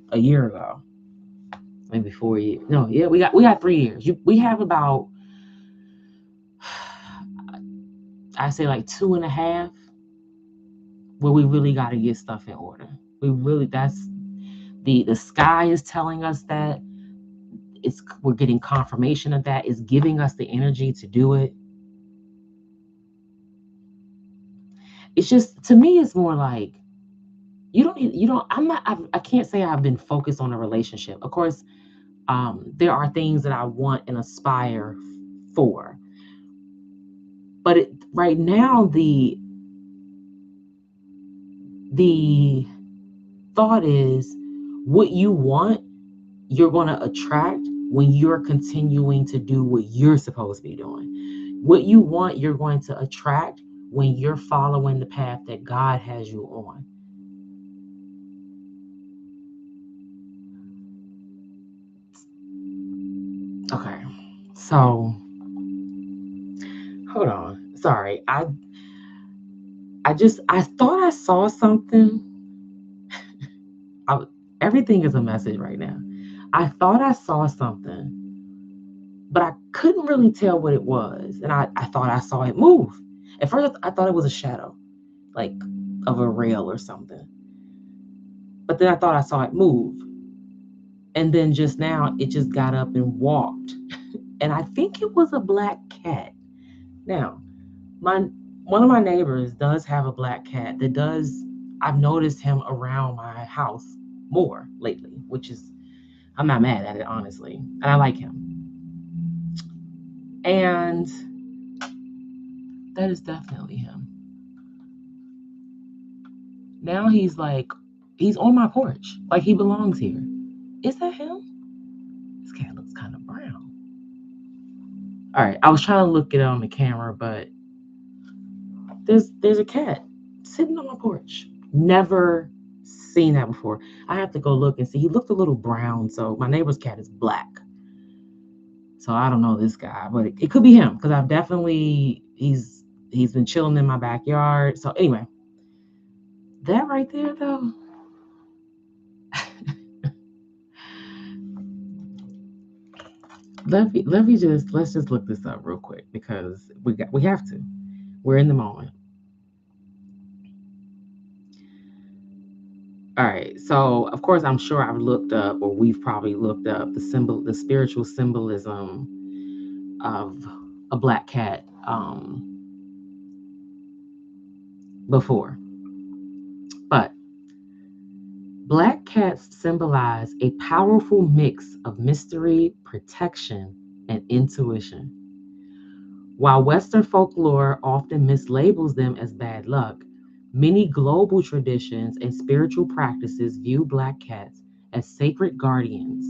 a year ago. Maybe 4 years. No, yeah, we got 3 years. We have about, I say, like 2.5 where we really got to get stuff in order. That's the sky is telling us that. We're getting confirmation of that. It's giving us the energy to do it. It's just, to me, it's more like I can't say I've been focused on a relationship. Of course, there are things that I want and aspire for, but right now the thought is, what you want, you're going to attract when you're continuing to do what you're supposed to be doing. What you want, you're going to attract when you're following the path that God has you on. Okay. So, hold on. Sorry. I thought I saw something. I, Everything is a message right now. I thought I saw something, but I couldn't really tell what it was. And I thought I saw it move. At first, I thought it was a shadow, like of a rail or something. But then I thought I saw it move. And then just now, it just got up and walked. And I think it was a black cat. Now, my one of my neighbors does have a black cat that does. I've noticed him around my house more lately, which is, I'm not mad at it, honestly. And I like him. And that is definitely him. Now he's on my porch. Like he belongs here. Is that him? This cat looks kind of brown. All right, I was trying to look it on the camera, but there's a cat sitting on my porch. Never seen that before. I have to go look and see. He looked a little brown, so my neighbor's cat is black. So I don't know this guy, but it could be him because I've definitely he's been chilling in my backyard. So anyway, that right there though. Let's just look this up real quick because we have to. We're in the moment. All right. So of course I'm sure I've looked up, or we've probably looked up the spiritual symbolism of a black cat before. But black cats symbolize a powerful mix of mystery, protection, and intuition. While Western folklore often mislabels them as bad luck, many global traditions and spiritual practices view black cats as sacred guardians,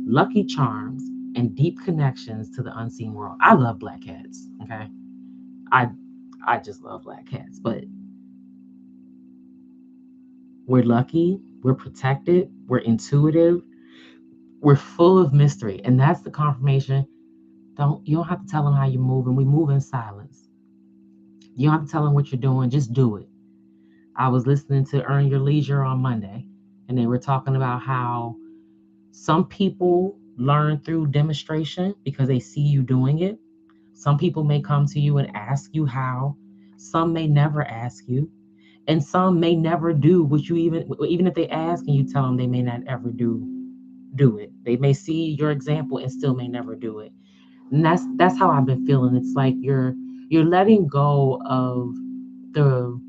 lucky charms, and deep connections to the unseen world. I love black cats, okay? I I just love black cats, but we're lucky, we're protected, we're intuitive, we're full of mystery, and that's the confirmation. You don't have to tell them how you're moving. We move in silence. You don't have to tell them what you're doing. Just do it. I was listening to Earn Your Leisure on Monday, and they were talking about how some people learn through demonstration because they see you doing it. Some people may come to you and ask you how. Some may never ask you, and some may never do what you even if they ask and you tell them, they may not ever do it. They may see your example and still may never do it. And that's how I've been feeling. It's like you're letting go of the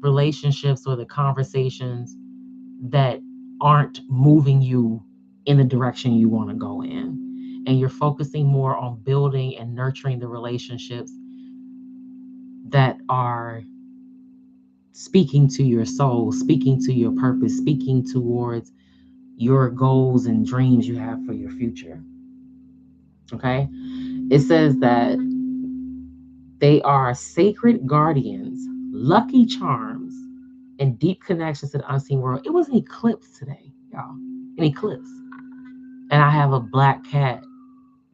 relationships or the conversations that aren't moving you in the direction you want to go in. And you're focusing more on building and nurturing the relationships that are speaking to your soul, speaking to your purpose, speaking towards your goals and dreams you have for your future. Okay? It says that they are sacred guardians, lucky charms, and deep connections to the unseen world. It was an eclipse today, y'all. An eclipse. And I have a black cat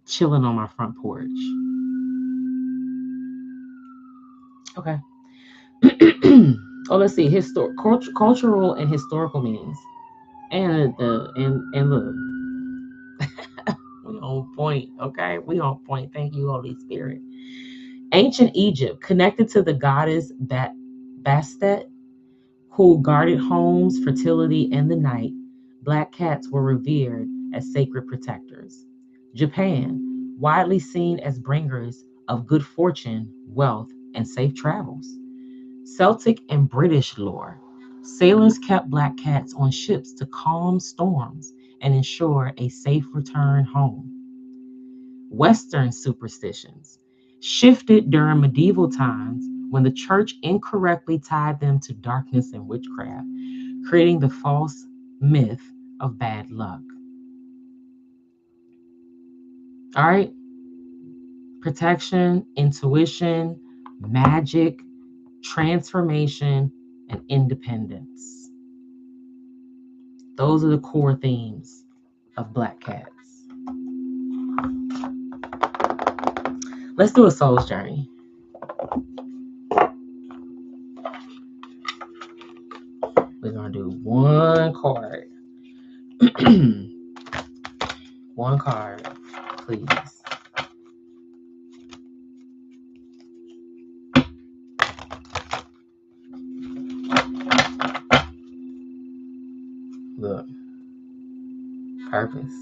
chilling on my front porch. Okay. Oh, let's see. Cultural and historical meanings. And look, we on point. Okay, we on point. Thank you, Holy Spirit. Ancient Egypt, connected to the goddess Bastet, who guarded homes, fertility, and the night. Black cats were revered as sacred protectors. Japan, widely seen as bringers of good fortune, wealth, and safe travels. Celtic and British lore. Sailors kept black cats on ships to calm storms and ensure a safe return home. Western superstitions shifted during medieval times when the church incorrectly tied them to darkness and witchcraft, creating the false myth of bad luck. All right. Protection, intuition, magic, transformation, and independence. Those are the core themes of black cats. Let's do a soul's journey. We're going to do one card. One card, please. Look. Purpose.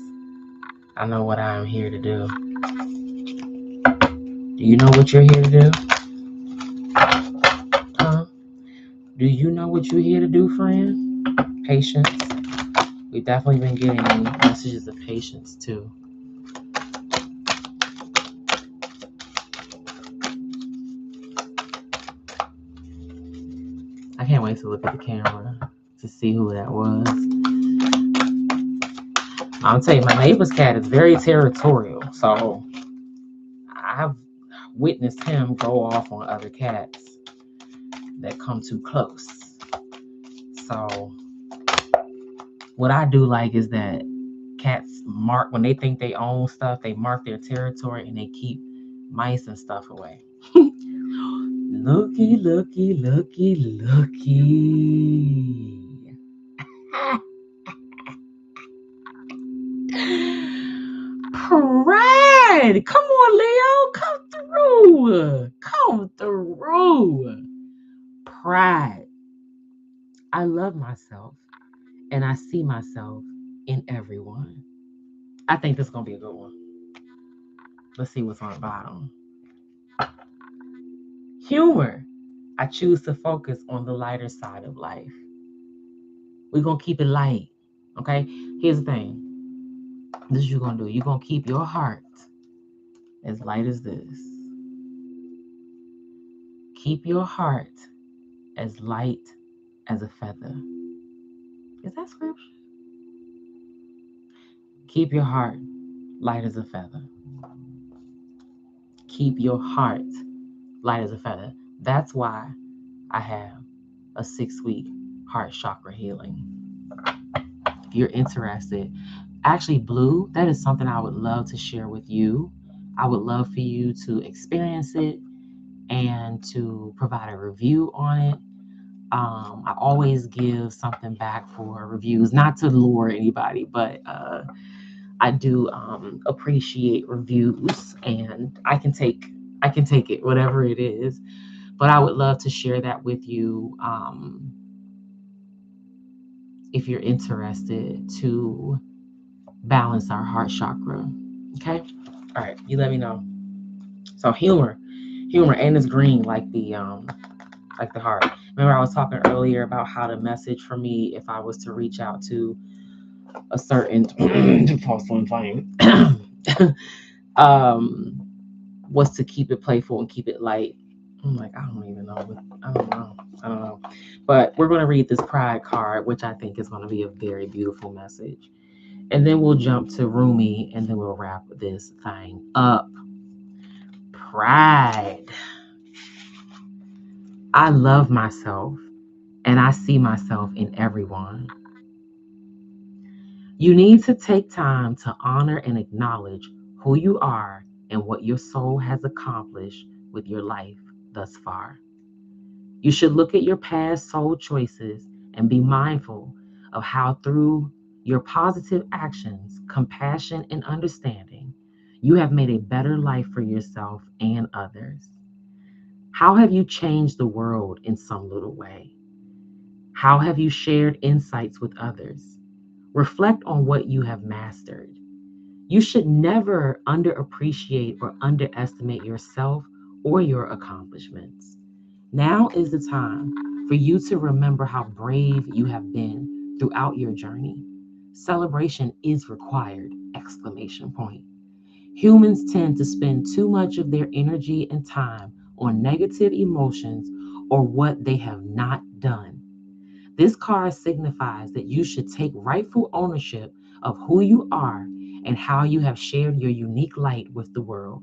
I know what I am here to do. Do you know what you're here to do? Do you know what you're here to do, friend? Patience. We've definitely been getting messages of patience too. I can't wait to look at the camera to see who that was. I'll tell you, my neighbor's cat is very territorial, so I've witnessed him go off on other cats that come too close. So what I do like is that cats mark, when they think they own stuff, they mark their territory and they keep mice and stuff away. Looky, looky, looky, looky. Pride. Come on, Leo. Come through. Come through. Pride. I love myself and I see myself in everyone. I think this is going to be a good one. Let's see what's on the bottom. Humor. I choose to focus on the lighter side of life. We're going to keep it light. Okay? Here's the thing. This is what you're going to do. You're going to keep your heart as light as this. Keep your heart as light as a feather. Is that scripture? Keep your heart light as a feather. Keep your heart light as a feather. That's why I have a 6-week heart chakra healing. If you're interested, actually, Blue, that is something I would love to share with you. I would love for you to experience it and to provide a review on it. I always give something back for reviews, not to lure anybody, but I do appreciate reviews, and I can take it, whatever it is. But I would love to share that with you if you're interested, to balance our heart chakra. Okay? All right, you let me know. So humor, and it's green like the heart. Remember I was talking earlier about how the message for me, if I was to reach out to a certain flame, was to keep it playful and keep it light. I'm like, I don't know. But we're going to read this pride card, which I think is going to be a very beautiful message. And then we'll jump to Rumi, and then we'll wrap this thing up. Pride. I love myself, and I see myself in everyone. You need to take time to honor and acknowledge who you are and what your soul has accomplished with your life thus far. You should look at your past soul choices and be mindful of how, through your positive actions, compassion, and understanding, you have made a better life for yourself and others. How have you changed the world in some little way? How have you shared insights with others? Reflect on what you have mastered. You should never underappreciate or underestimate yourself or your accomplishments. Now is the time for you to remember how brave you have been throughout your journey. Celebration is required! Exclamation point. Humans tend to spend too much of their energy and time on negative emotions or what they have not done. This card signifies that you should take rightful ownership of who you are and how you have shared your unique light with the world.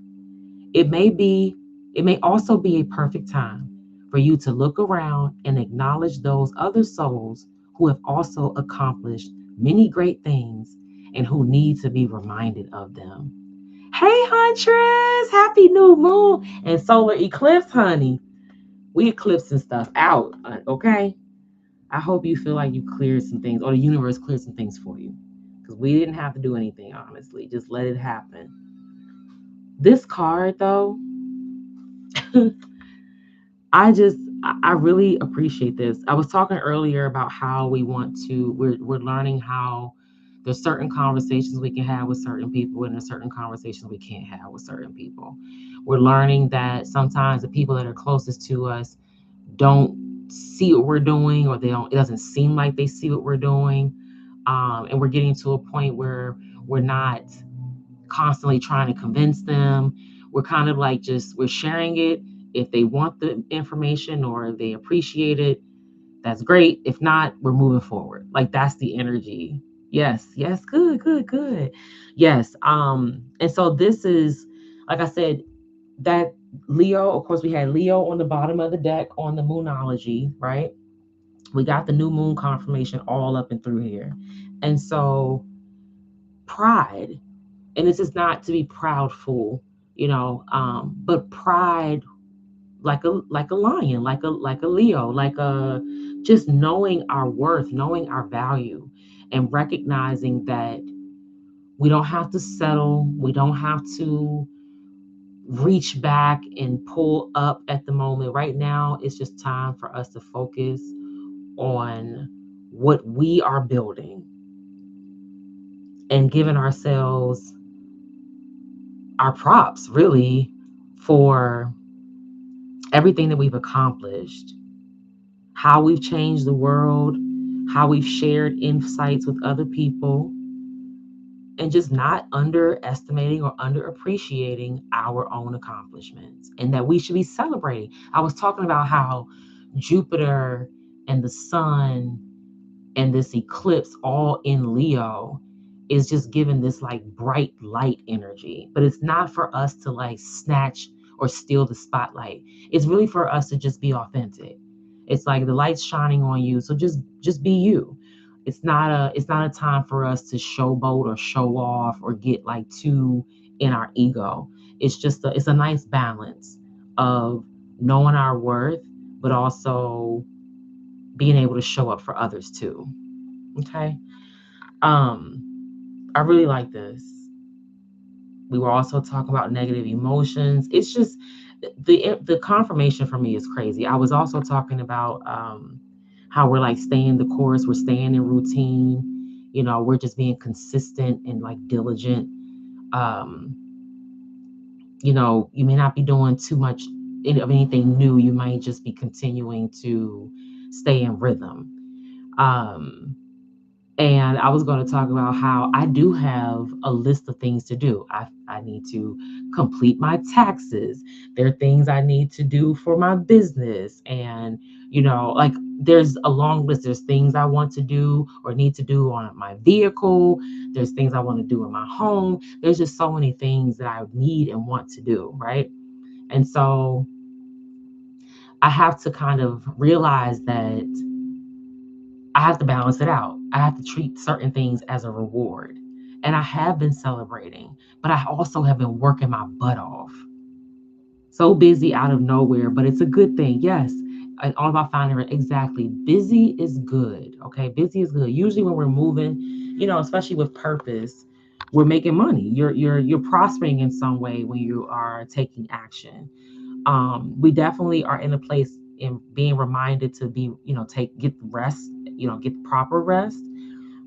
It may also be a perfect time for you to look around and acknowledge those other souls who have also accomplished many great things and who need to be reminded of them. Hey, Huntress, happy new moon and solar eclipse, honey. We eclipsing stuff out, okay? I hope you feel like you cleared some things, or the universe cleared some things for you, because we didn't have to do anything, honestly. Just let it happen. This card, though, I really appreciate this. I was talking earlier about how we're learning how There's certain conversations we can have with certain people, and there's certain conversations we can't have with certain people. We're learning that sometimes the people that are closest to us don't see what we're doing, or they don't, it doesn't seem like they see what we're doing. And we're getting to a point where we're not constantly trying to convince them. We're kind of like just, we're sharing it. If they want the information or they appreciate it, that's great. If not, we're moving forward. Like, that's the energy. Yes, yes, good, good, good. Yes. And so this is, like I said, that Leo, of course, we had Leo on the bottom of the deck on the Moonology, right? We got the new moon confirmation all up and through here. And so pride, and this is not to be proudful, but pride, like a lion, like a Leo, like a, just knowing our worth, knowing our value, and recognizing that we don't have to settle, we don't have to reach back and pull up at the moment. Right now, it's just time for us to focus on what we are building, and giving ourselves our props, really, for everything that we've accomplished, how we've changed the world, how we've shared insights with other people, and just not underestimating or underappreciating our own accomplishments, and that we should be celebrating. I was talking about how Jupiter and the sun and this eclipse all in Leo is just giving this like bright light energy, but it's not for us to like snatch or steal the spotlight. It's really for us to just be authentic. It's like the light's shining on you, so just be you. It's not a time for us to showboat or show off or get like too in our ego. It's a nice balance of knowing our worth, but also being able to show up for others too. Okay. Um, I really like this. We were also talking about negative emotions. It's just the confirmation for me is crazy. I was also talking about how we're like staying the course, we're staying in routine. We're just being consistent and like diligent. Um, you may not be doing too much of anything new. You might just be continuing to stay in rhythm. Um, And I was going to talk about how I do have a list of things to do. I need to complete my taxes. There are things I need to do for my business. And, like, there's a long list. There's things I want to do or need to do on my vehicle. There's things I want to do in my home. There's just so many things that I need and want to do. Right. And so I have to kind of realize that I have to balance it out. I have to treat certain things as a reward. And I have been celebrating, but I also have been working my butt off. So busy out of nowhere, but it's a good thing. Yes. And all about finding it. Exactly. Busy is good. Okay. Busy is good. Usually when we're moving, especially with purpose, we're making money. You're prospering in some way when you are taking action. We definitely are in a place in being reminded to be, get rest, get proper rest.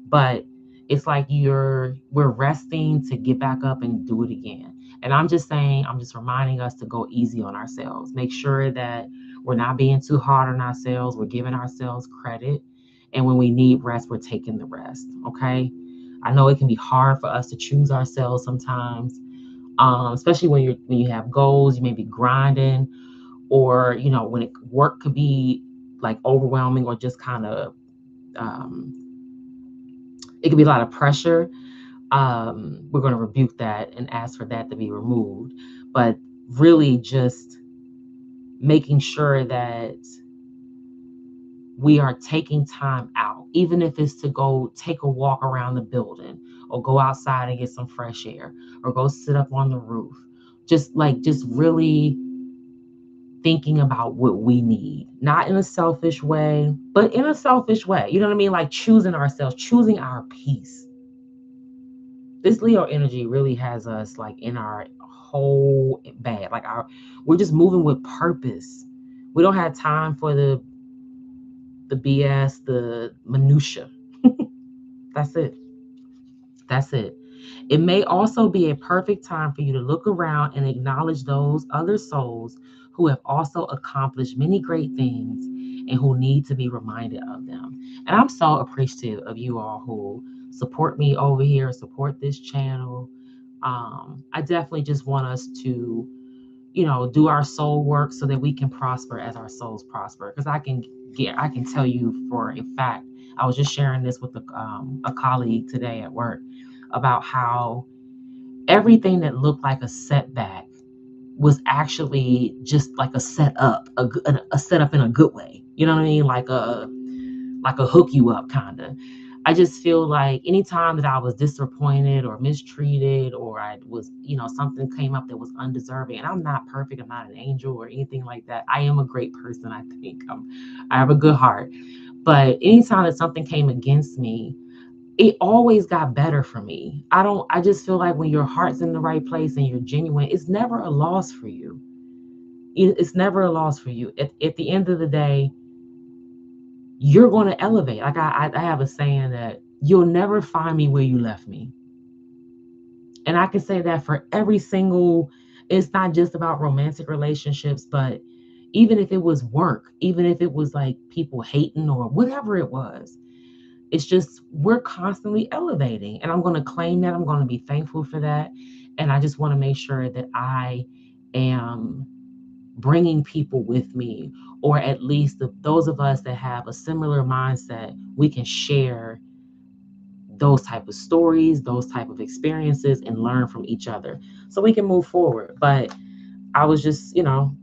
But it's like we're resting to get back up and do it again. And I'm just reminding us to go easy on ourselves. Make sure that we're not being too hard on ourselves. We're giving ourselves credit. And when we need rest, we're taking the rest. Okay. I know it can be hard for us to choose ourselves sometimes, especially when you have goals. You may be grinding, or when work could be like overwhelming, or just kind of um, it could be a lot of pressure. We're going to rebuke that and ask for that to be removed, but really just making sure that we are taking time out, even if it's to go take a walk around the building, or go outside and get some fresh air, or go sit up on the roof. Just really thinking about what we need, not in a selfish way, but in a selfish way. You know what I mean? Like choosing ourselves, choosing our peace. This Leo energy really has us like in our whole bag. We're just moving with purpose. We don't have time for the BS, the minutia. That's it. That's it. It may also be a perfect time for you to look around and acknowledge those other souls who have also accomplished many great things and who need to be reminded of them. And I'm so appreciative of you all who support me over here, support this channel. I definitely just want us to, do our soul work so that we can prosper as our souls prosper. Because I can tell you for a fact, I was just sharing this with a colleague today at work about how everything that looked like a setback was actually just like a setup, a setup in a good way. You know what I mean? Like a hook you up kind of. I just feel like anytime that I was disappointed or mistreated, or I was, something came up that was undeserving, and I'm not perfect, I'm not an angel or anything like that. I am a great person, I think. I have a good heart. But anytime that something came against me, it always got better for me. I just feel like when your heart's in the right place and you're genuine, it's never a loss for you. It's never a loss for you. At the end of the day, you're going to elevate. Like I have a saying that you'll never find me where you left me. And I can say that for every single, it's not just about romantic relationships, but even if it was work, even if it was like people hating or whatever it was, it's just we're constantly elevating. And I'm going to claim that. I'm going to be thankful for that. And I just want to make sure that I am bringing people with me, or at least those of us that have a similar mindset, we can share those type of stories, those type of experiences, and learn from each other so we can move forward. But I was just,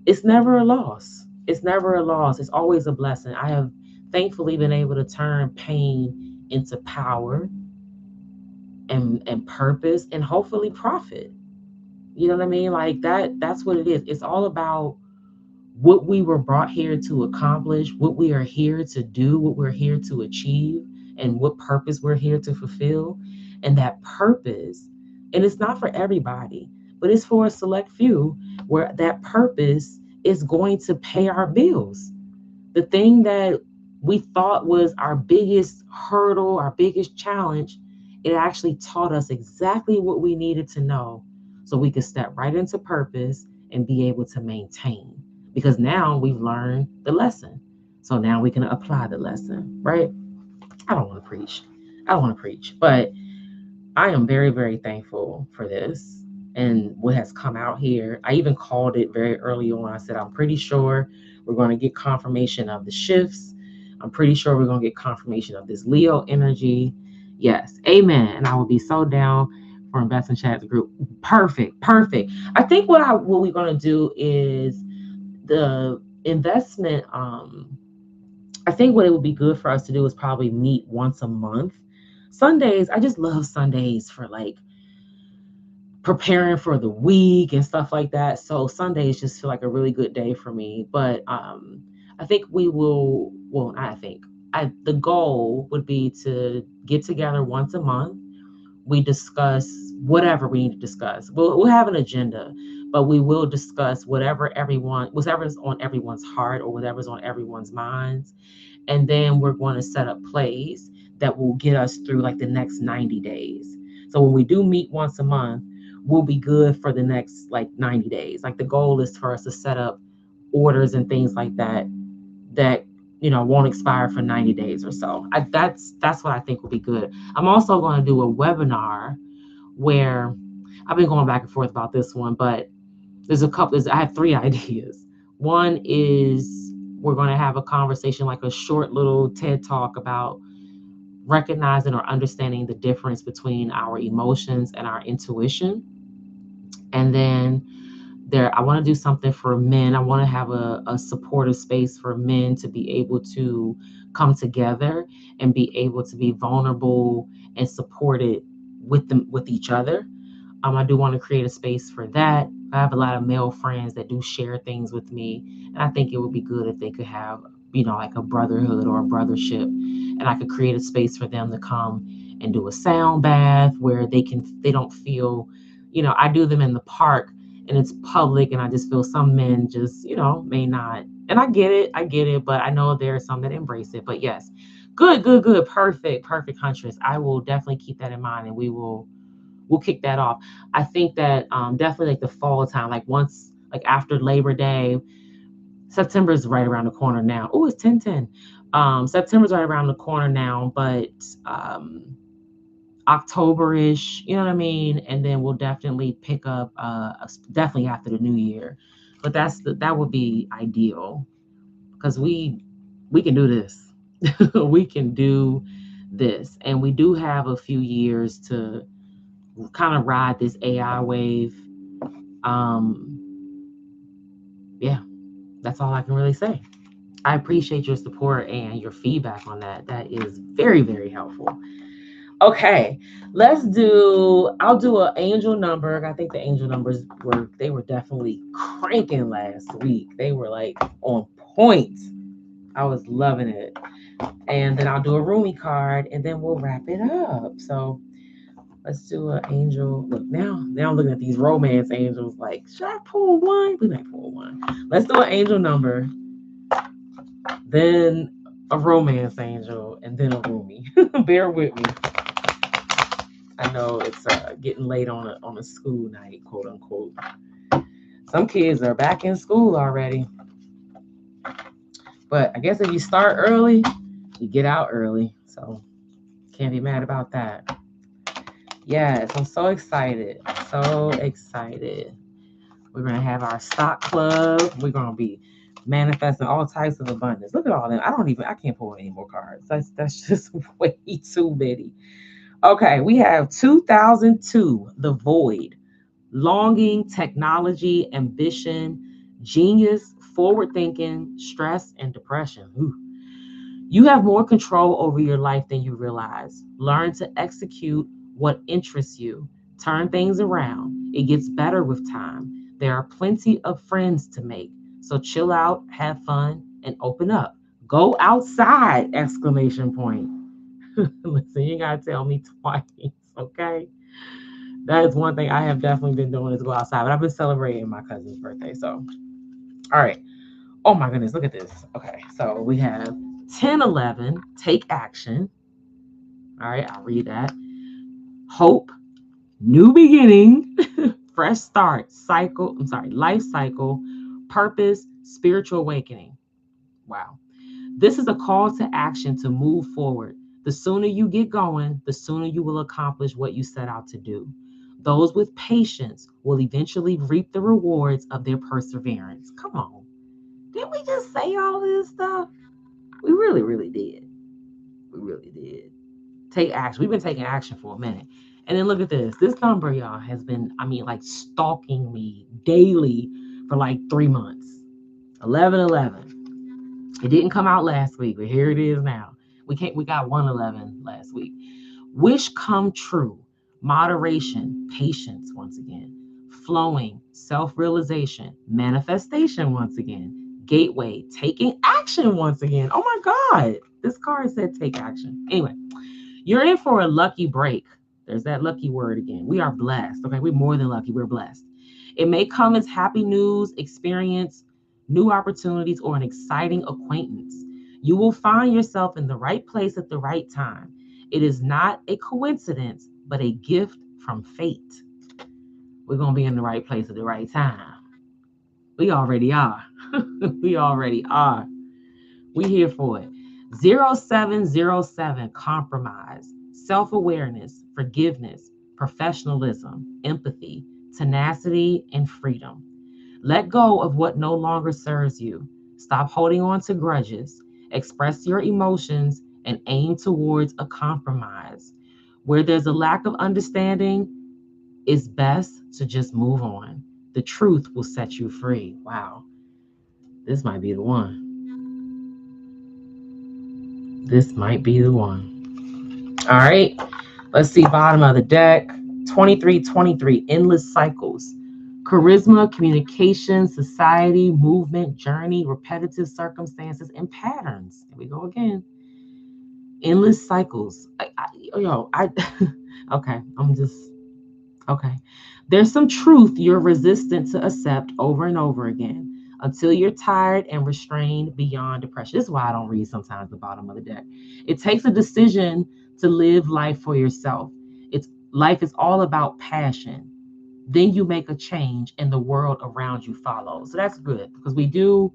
it's never a loss. It's never a loss. It's always a blessing. I have thankfully been able to turn pain into power and purpose and hopefully profit. You know what I mean? Like that's what it is. It's all about what we were brought here to accomplish, what we are here to do, what we're here to achieve, and what purpose we're here to fulfill. And that purpose, and it's not for everybody, but it's for a select few, where that purpose is going to pay our bills. The thing that we thought was our biggest hurdle, our biggest challenge, it actually taught us exactly what we needed to know so we could step right into purpose and be able to maintain. Because now we've learned the lesson. So now we can apply the lesson, right? I don't want to preach. I don't want to preach, but I am very, very thankful for this and what has come out here. I even called it very early on. I said, I'm pretty sure we're going to get confirmation of the shifts. I'm pretty sure we're going to get confirmation of this Leo energy. Yes, amen. And I will be so down for Invest Chat group. Perfect, perfect. I think what we're going to do is the investment. I think what it would be good for us to do is probably meet once a month. Sundays, I just love Sundays for like preparing for the week and stuff like that. So Sundays just feel like a really good day for me. But I think we will. Well, I think the goal would be to get together once a month. We discuss whatever we need to discuss. We'll have an agenda, but we will discuss whatever's on everyone's heart or whatever's on everyone's minds. And then we're going to set up plays that will get us through like the next 90 days. So when we do meet once a month, we'll be good for the next like 90 days. Like the goal is for us to set up orders and things like that won't expire for 90 days or so. That's what I think will be good. I'm also going to do a webinar where I've been going back and forth about this one, but I have three ideas. One is we're going to have a conversation, like a short little TED talk about recognizing or understanding the difference between our emotions and our intuition. And then I want to do something for men. I want to have a supportive space for men to be able to come together and be able to be vulnerable and supported with each other. I do want to create a space for that. I have a lot of male friends that do share things with me, and I think it would be good if they could have, like a brotherhood or a brothership, and I could create a space for them to come and do a sound bath where they don't feel, I do them in the park and it's public, and I just feel some men just, may not. And I get it, but I know there are some that embrace it. But yes, Good, good, good. Perfect, perfect, Huntress. I will definitely keep that in mind, and we'll kick that off. I think that definitely like the fall time, like once like after Labor Day, September is right around the corner now. Oh, it's 10/10. September's right around the corner now, but October-ish, you know what I mean? And then we'll definitely pick up definitely after the new year. But that would be ideal because we can do this. We can do this. And we do have a few years to kind of ride this AI wave. Um, yeah, that's all I can really say. I appreciate your support and your feedback on that. That is very, very helpful. Okay, I'll do an angel number. I think the angel numbers were definitely cranking last week. They were like on point. I was loving it. And then I'll do a Rumi card and then we'll wrap it up. So let's do an angel. Look, now I'm looking at these romance angels like, should I pull one? We might pull one. Let's do an angel number, then a romance angel, and then a Rumi. Bear with me. I know it's getting late on a school night, quote unquote. Some kids are back in school already. But I guess if you start early, you get out early. So can't be mad about that. Yes, I'm so excited. So excited. We're going to have our stock club. We're going to be manifesting all types of abundance. Look at all them. I can't pull any more cards. That's just way too many. Okay, we have 2002, The Void, longing, technology, ambition, genius, forward thinking, stress, and depression. Ooh. You have more control over your life than you realize. Learn to execute what interests you. Turn things around. It gets better with time. There are plenty of friends to make. So chill out, have fun, and open up. Go outside! Exclamation point. Listen, you gotta tell me twice, okay? That is one thing I have definitely been doing is go outside. But I've been celebrating my cousin's birthday. So, all right. Oh my goodness, look at this. Okay, so we have 1011, take action. All right, I'll read that. Hope, new beginning, fresh start, life cycle, purpose, spiritual awakening. Wow. This is a call to action to move forward. The sooner you get going, the sooner you will accomplish what you set out to do. Those with patience will eventually reap the rewards of their perseverance. Come on. Didn't we just say all this stuff? We really, really did. We really did. Take action. We've been taking action for a minute. And then look at this. This number, y'all, has been, like stalking me daily for like 3 months. 1111. It didn't come out last week, but here it is now. We got 111 last week. Wish come true. Moderation, patience once again. Flowing, self-realization, manifestation once again. Gateway, taking action once again. Oh my God. This card said take action. Anyway, you're in for a lucky break. There's that lucky word again. We are blessed. Okay, we're more than lucky. We're blessed. It may come as happy news, experience, new opportunities, or an exciting acquaintance. You will find yourself in the right place at the right time. It is not a coincidence, but a gift from fate. We're going to be in the right place at the right time. We already are. We already are. We here for it. 0707, compromise, self-awareness, forgiveness, professionalism, empathy, tenacity, and freedom. Let go of what no longer serves you. Stop holding on to grudges. Express your emotions and aim towards a compromise. Where there's a lack of understanding, it's best to just move on. The truth will set you free. Wow. This might be the one. This might be the one. All right. Let's see, bottom of the deck. 2323, endless cycles. Charisma, communication, society, movement, journey, repetitive circumstances, and patterns. Here we go again. Endless cycles. Okay, okay. There's some truth you're resistant to accept over and over again. until you're tired and restrained beyond depression. This is why I don't read sometimes the bottom of the deck. It takes a decision to live life for yourself. It's life is all about passion. Then you make a change and the world around you follows. So that's good because we do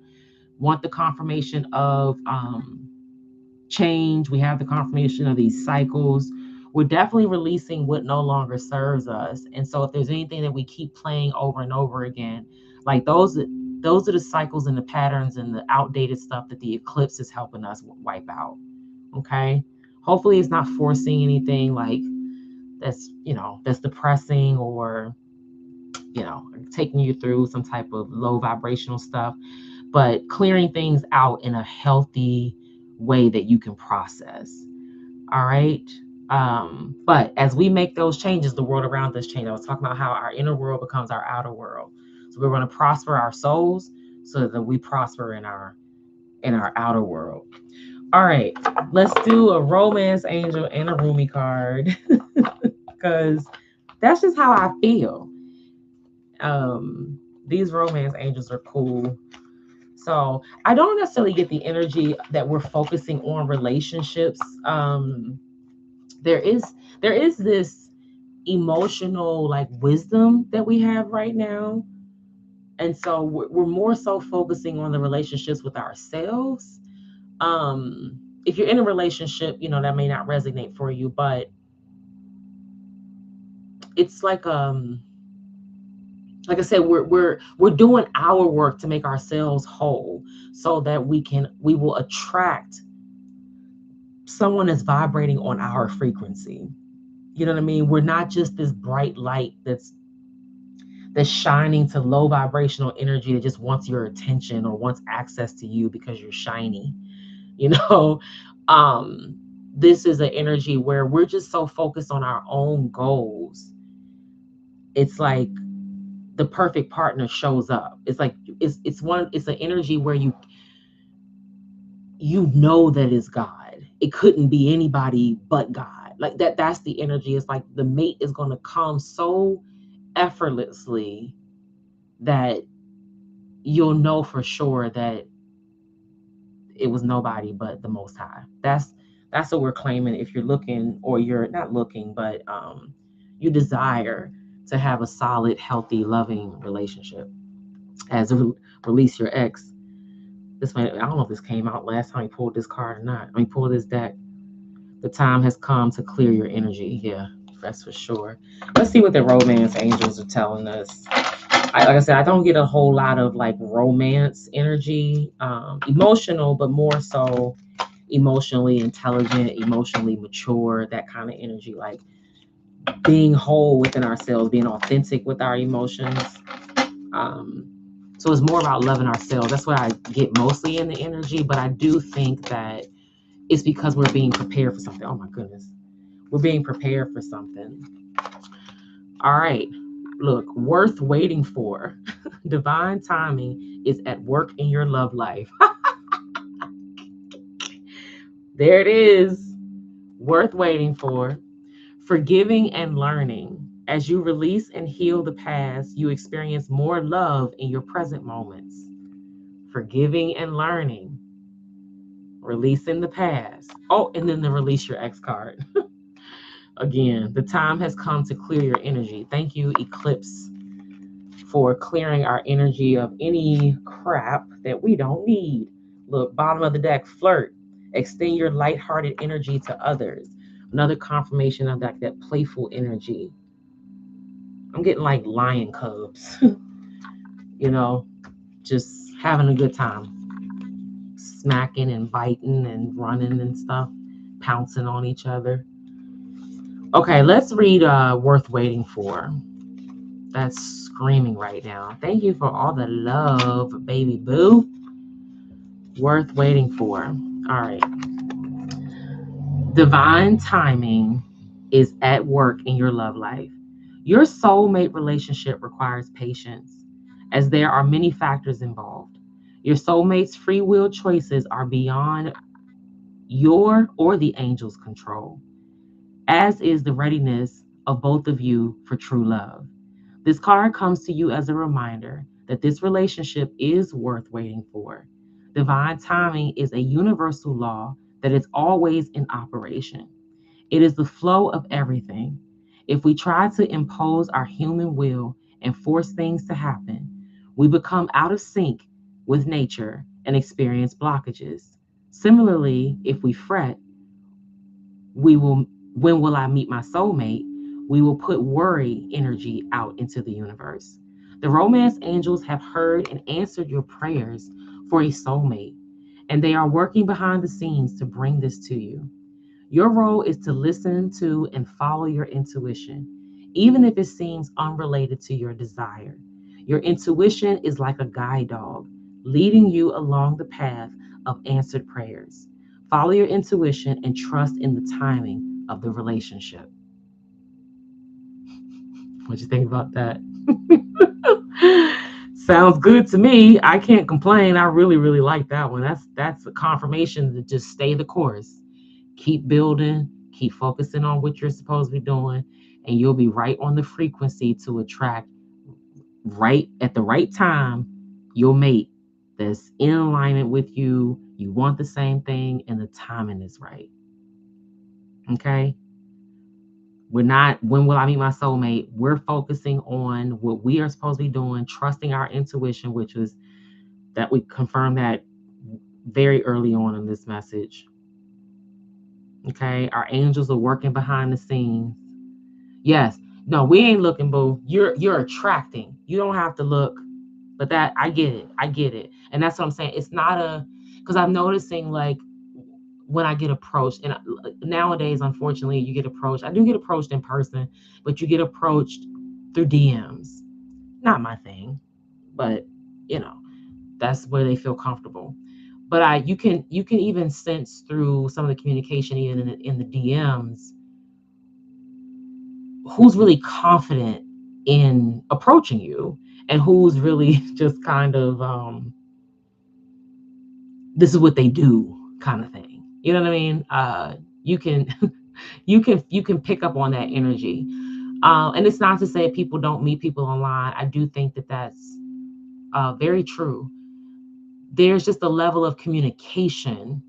want the confirmation of change. We have the confirmation of these cycles. We're definitely releasing what no longer serves us. And so if there's anything that we keep playing over and over again, like those are the cycles and the patterns and the outdated stuff that the eclipse is helping us wipe out. Okay. Hopefully it's not forcing anything like that's depressing or taking you through some type of low vibrational stuff, but clearing things out in a healthy way that you can process. All right. But as we make those changes, the world around us changes. I was talking about how our inner world becomes our outer world. So we're going to prosper our souls so that we prosper in our outer world. All right, let's do a romance angel and a Rumi card because that's just how I feel. These romance angels are cool. So I don't necessarily get the energy that we're focusing on relationships. There is this emotional like wisdom that we have right now, and so we're more so focusing on the relationships with ourselves. If you're in a relationship, that may not resonate for you, but it's like I said, we're doing our work to make ourselves whole so that we will attract someone that's vibrating on our frequency. You know what I mean? We're not just this bright light that's shining to low vibrational energy that just wants your attention or wants access to you because you're shiny. You know, um, this is an energy where we're just so focused on our own goals. It's like the perfect partner shows up. It's like it's an energy where you know that it's God. It couldn't be anybody but God. Like that's the energy. It's like the mate is going to come so effortlessly that you'll know for sure that it was nobody but the Most High. That's what we're claiming. If you're looking, or you're not looking, but you desire to have a solid, healthy, loving relationship. As a release your ex. This might, I don't know if this came out last time you pulled this card or not. I mean, pull this deck. The time has come to clear your energy. Yeah, that's for sure. Let's see what the romance angels are telling us. Like I said, I don't get a whole lot of like romance energy, emotional, but more so emotionally intelligent, emotionally mature, that kind of energy, like being whole within ourselves, being authentic with our emotions. Um, so it's more about loving ourselves. That's what I get mostly in the energy, but I do think that it's because we're being prepared for something. Oh my goodness. We're being prepared for something. All right. Look, worth waiting for. Divine timing is at work in your love life. There it is. Worth waiting for. Forgiving and learning. As you release and heal the past, you experience more love in your present moments. Forgiving and learning. Releasing the past. Oh, and then the release your ex card. Again, the time has come to clear your energy. Thank you, Eclipse, for clearing our energy of any crap that we don't need. Look, bottom of the deck, flirt. Extend your lighthearted energy to others. Another confirmation of that playful energy. I'm getting like lion cubs, just having a good time. Smacking and biting and running and stuff, pouncing on each other. Okay, let's read Worth Waiting For. That's screaming right now. Thank you for all the love, baby boo. Worth waiting for. All right. Divine timing is at work in your love life. Your soulmate relationship requires patience, as there are many factors involved. Your soulmate's free will choices are beyond your or the angel's control, as is the readiness of both of you for true love. This card comes to you as a reminder that this relationship is worth waiting for. Divine timing is a universal law that is always in operation. It is the flow of everything. If we try to impose our human will and force things to happen, we become out of sync with nature and experience blockages. Similarly, if we fret, we will when will I meet my soulmate? We will put worry energy out into the universe. The romance angels have heard and answered your prayers for a soulmate, and they are working behind the scenes to bring this to you. Your role is to listen to and follow your intuition, even if it seems unrelated to your desire. Your intuition is like a guide dog, leading you along the path of answered prayers. Follow your intuition and trust in the timing of the relationship. What you think about that? Sounds good to me. I can't complain. I really, really like that one. That's a confirmation to just stay the course. Keep building, keep focusing on what you're supposed to be doing, and you'll be right on the frequency to attract right at the right time your mate that's in alignment with you. You want the same thing, and the timing is right. Okay? We're not, when will I meet my soulmate? We're focusing on what we are supposed to be doing, trusting our intuition, which was that we confirmed that very early on in this message. Okay? Our angels are working behind the scenes. Yes. No, we ain't looking, boo. You're attracting. You don't have to look. But that, I get it. I get it. And that's what I'm saying. It's not because I'm noticing, like, when I get approached, and nowadays, unfortunately, you get approached. I do get approached in person, but you get approached through DMs. Not my thing, but that's where they feel comfortable. But you can even sense through some of the communication, even in the DMs, who's really confident in approaching you and who's really just kind of this is what they do kind of thing. You know what I mean? You can you can pick up on that energy. And it's not to say people don't meet people online. I do think that that's very true. There's just a level of communication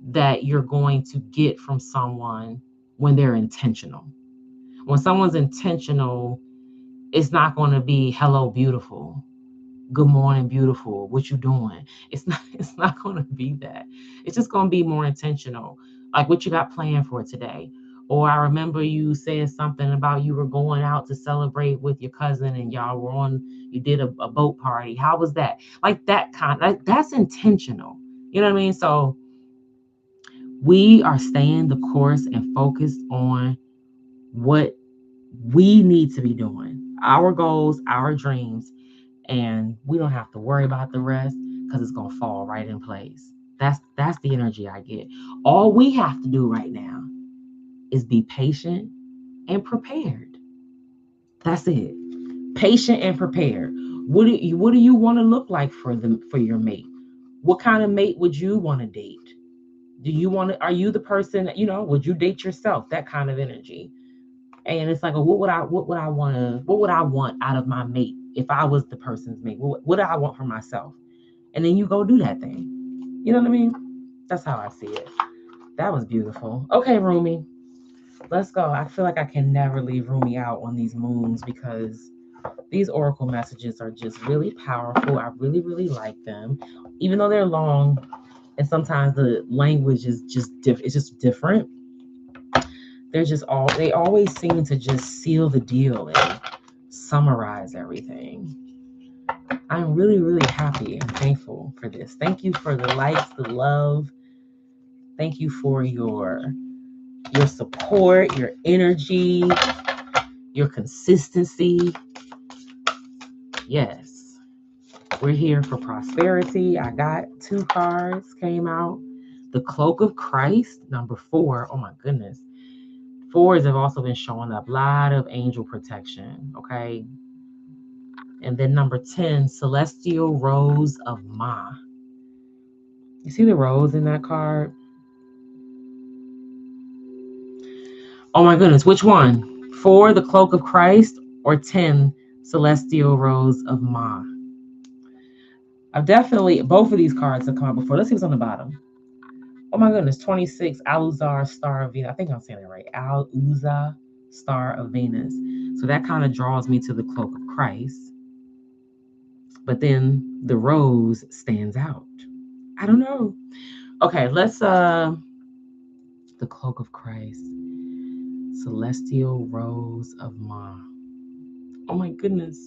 that you're going to get from someone when they're intentional. When someone's intentional, it's not going to be hello beautiful, good morning beautiful, what you doing. It's not going to be that. It's just going to be more intentional, like what you got planned for today. Or I remember you saying something about you were going out to celebrate with your cousin and y'all were you did a boat party. How was that? Like that that's intentional. You know what I mean? So we are staying the course and focused on what we need to be doing, our goals, our dreams, and we don't have to worry about the rest because it's going to fall right in place. That's the energy I get. All we have to do right now is be patient and prepared. That's it. Patient and prepared. What do you want to look like for your mate? What kind of mate would you want to date? Are you the person that, would you date yourself? That kind of energy. And it's like, what would I want out of my mate if I was the person's mate? What do I want for myself? And then you go do that thing. You know what I mean? That's how I see it. That was beautiful. Okay, Rumi, let's go. I feel like I can never leave Rumi out on these moons because these oracle messages are just really powerful. I really, really like them, even though they're long and sometimes the language is just different. It's just different. They always seem to just seal the deal and summarize everything. I'm really, really happy and thankful for this. Thank you for the likes, the love. Thank you for your support, your energy, your consistency. Yes, we're here for prosperity. I got 2 cards came out. The Cloak of Christ, number 4. Oh my goodness. 4s have also been showing up. A lot of angel protection, okay? And then number 10, Celestial Rose of Ma. You see the rose in that card? Oh my goodness, which one? 4, the Cloak of Christ, or 10, Celestial Rose of Ma? I've definitely, both of these cards have come out before. Let's see what's on the bottom. Oh my goodness, 26, Al-Uzar, Star of Venus. I think I'm saying it right. Al-Uzar, Star of Venus. So that kind of draws me to the Cloak of Christ. But then the rose stands out. I don't know. Okay, let's the Cloak of Christ. Celestial Rose of Ma. Oh my goodness.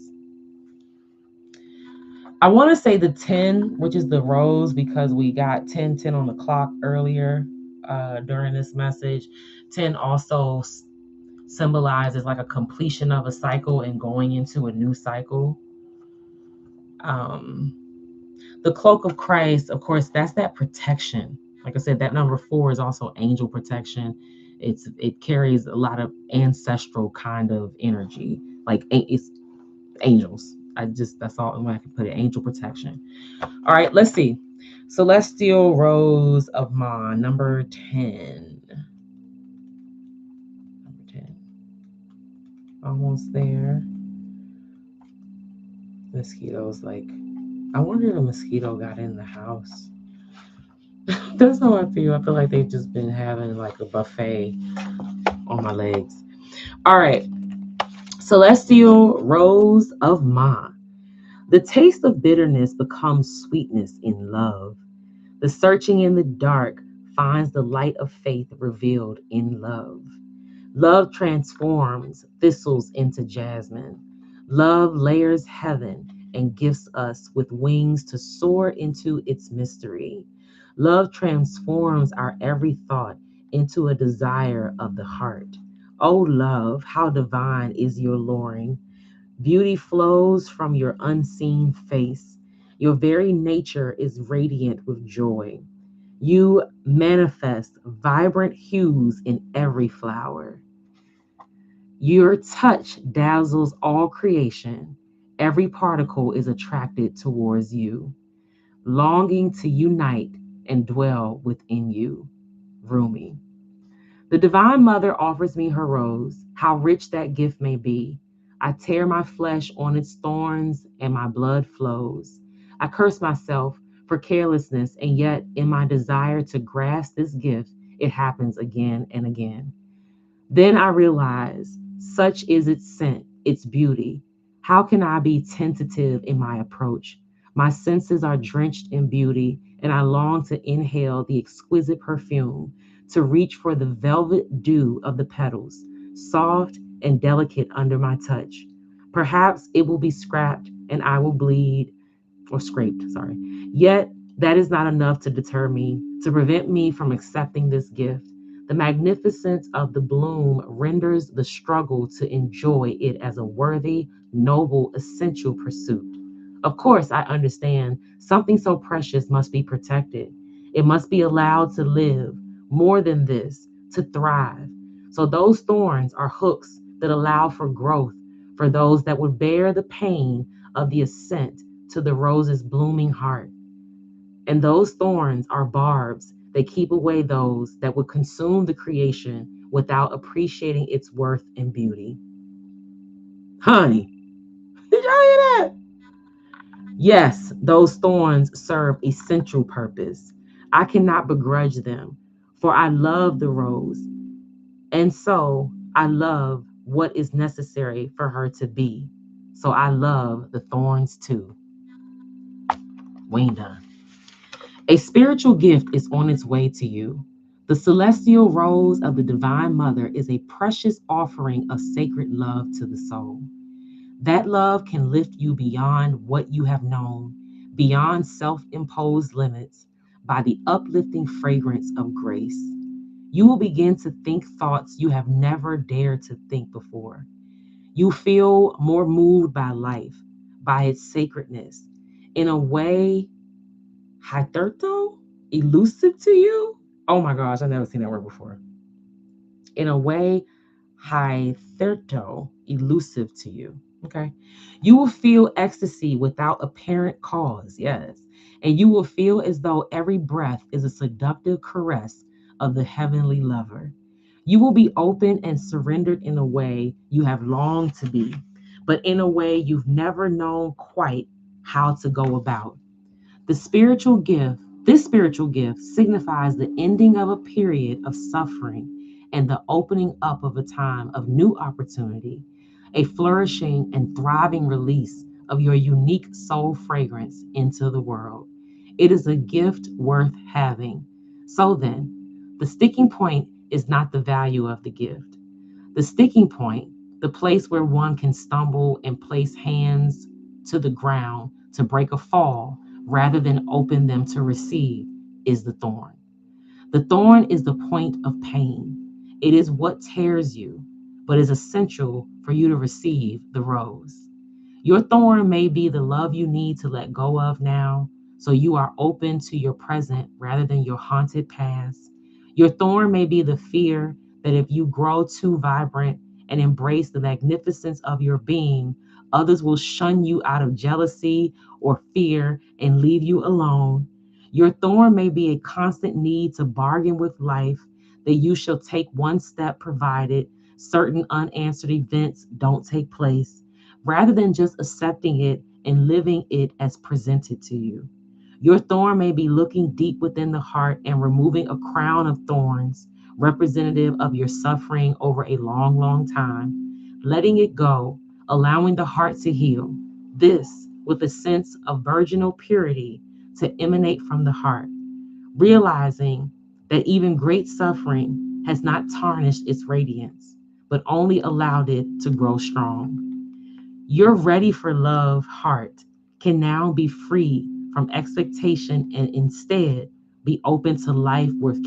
I want to say the 10, which is the rose, because we got 10 on the clock earlier during this message. 10 also symbolizes like a completion of a cycle and going into a new cycle. Um, the Cloak of Christ, of course, that's that protection. Like I said, that number 4 is also angel protection. It carries a lot of ancestral kind of energy, like it's angels. That's all I can put it. Angel protection. All right, let's see. Celestial Rose of Ma, number 10. Number 10. Almost there. Mosquitoes, like, I wonder if a mosquito got in the house. That's how I feel. I feel like they've just been having like a buffet on my legs. All right. Celestial Rose of Ma. The taste of bitterness becomes sweetness in love. The searching in the dark finds the light of faith revealed in love. Love transforms thistles into jasmine. Love layers heaven and gifts us with wings to soar into its mystery. Love transforms our every thought into a desire of the heart. O love, how divine is your luring. Beauty flows from your unseen face. Your very nature is radiant with joy. You manifest vibrant hues in every flower. Your touch dazzles all creation. Every particle is attracted towards you, longing to unite and dwell within you. Rumi. The Divine Mother offers me her rose, how rich that gift may be. I tear my flesh on its thorns and my blood flows. I curse myself for carelessness, and yet in my desire to grasp this gift, it happens again and again. Then I realize such is its scent, its beauty. How can I be tentative in my approach? My senses are drenched in beauty, and I long to inhale the exquisite perfume, to reach for the velvet dew of the petals, soft and delicate under my touch. Perhaps it will be scrapped and I will bleed, or scraped, sorry. Yet that is not enough to deter me, to prevent me from accepting this gift. The magnificence of the bloom renders the struggle to enjoy it as a worthy, noble, essential pursuit. Of course, I understand something so precious must be protected. It must be allowed to live. More than this, to thrive. So those thorns are hooks that allow for growth for those that would bear the pain of the ascent to the rose's blooming heart. And those thorns are barbs that keep away those that would consume the creation without appreciating its worth and beauty. Honey, did y'all hear that? Yes, those thorns serve essential purpose. I cannot begrudge them, for I love the rose, and so I love what is necessary for her to be. So I love the thorns too. We ain't done. A spiritual gift is on its way to you. The celestial rose of the Divine Mother is a precious offering of sacred love to the soul. That love can lift you beyond what you have known, beyond self imposed limits, by the uplifting fragrance of grace. You will begin to think thoughts you have never dared to think before. You feel more moved by life, by its sacredness, in a way, hytherto, elusive to you. Oh my gosh, I've never seen that word before. In a way, hytherto, elusive to you. Okay. You will feel ecstasy without apparent cause. Yes. And you will feel as though every breath is a seductive caress of the heavenly lover. You will be open and surrendered in a way you have longed to be, but in a way you've never known quite how to go about. This spiritual gift signifies the ending of a period of suffering and the opening up of a time of new opportunity, a flourishing and thriving release of your unique soul fragrance into the world. It is a gift worth having. So then, the sticking point is not the value of the gift. The sticking point, the place where one can stumble and place hands to the ground to break a fall rather than open them to receive, is the thorn. The thorn is the point of pain. It is what tears you, but is essential for you to receive the rose. Your thorn may be the love you need to let go of now, so you are open to your present rather than your haunted past. Your thorn may be the fear that if you grow too vibrant and embrace the magnificence of your being, others will shun you out of jealousy or fear and leave you alone. Your thorn may be a constant need to bargain with life that you shall take one step provided certain unanswered events don't take place rather than just accepting it and living it as presented to you. Your thorn may be looking deep within the heart and removing a crown of thorns, representative of your suffering over a long, long time, letting it go, allowing the heart to heal. This with a sense of virginal purity to emanate from the heart, realizing that even great suffering has not tarnished its radiance, but only allowed it to grow strong. Your ready for love heart can now be free from expectation and instead be open to life with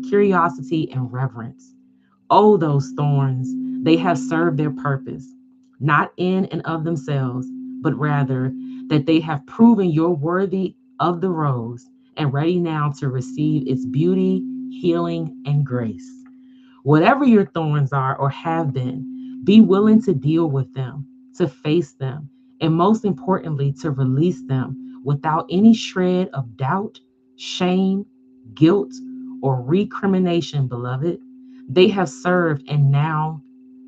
curiosity and reverence. Oh, those thorns, they have served their purpose, not in and of themselves, but rather that they have proven you're worthy of the rose and ready now to receive its beauty, healing, and grace. Whatever your thorns are or have been, be willing to deal with them, to face them, and most importantly, to release them without any shred of doubt, shame, guilt, or recrimination, beloved. They have served and now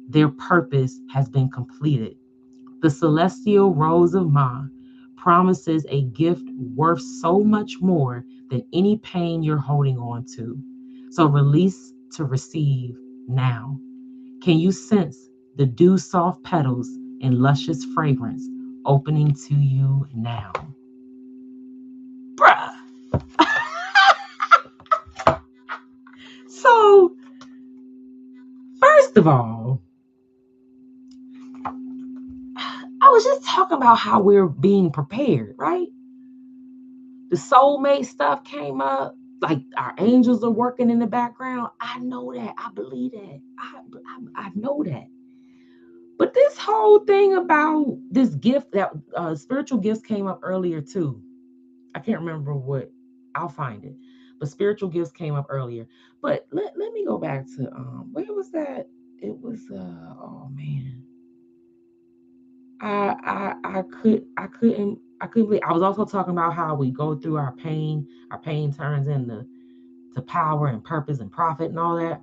their purpose has been completed. The celestial rose of Ma promises a gift worth so much more than any pain you're holding on to. So release to receive now. Can you sense the dew soft petals and luscious fragrance opening to you now? Bruh. So, first of all, I was just talking about how we're being prepared, right? The soulmate stuff came up. Like our angels are working in the background. I know that. I believe that. I know that. But this whole thing about this gift that spiritual gifts came up earlier too. I can't remember what. I'll find it. But spiritual gifts came up earlier. But let me go back to where was that? It was oh man. I couldn't believe I was also talking about how we go through our pain turns into to power and purpose and profit and all that.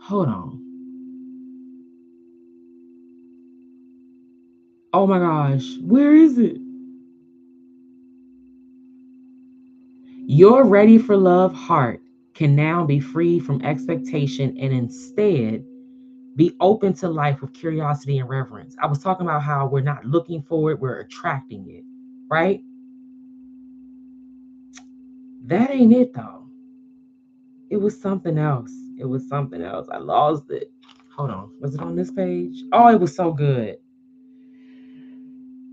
Hold on. Oh my gosh, where is it? Your ready for love heart can now be free from expectation and instead be open to life with curiosity and reverence. I was talking about how we're not looking for it, we're attracting it, right? That ain't it though. It was something else. It was something else. I lost it. Hold on. Was it on this page? Oh, it was so good.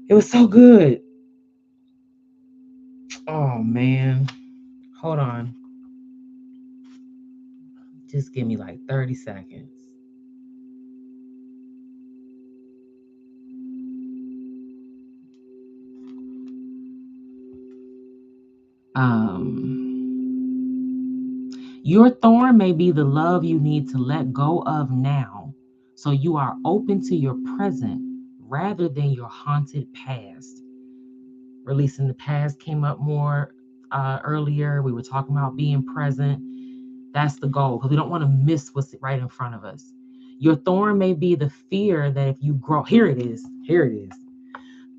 It was so good. Oh man. Hold on. Just give me like 30 seconds. Your thorn may be the love you need to let go of now, so you are open to your present rather than your haunted past. Releasing the past came up more earlier. We were talking about being present. That's the goal because we don't want to miss what's right in front of us. Your thorn may be the fear that if you grow, here it is.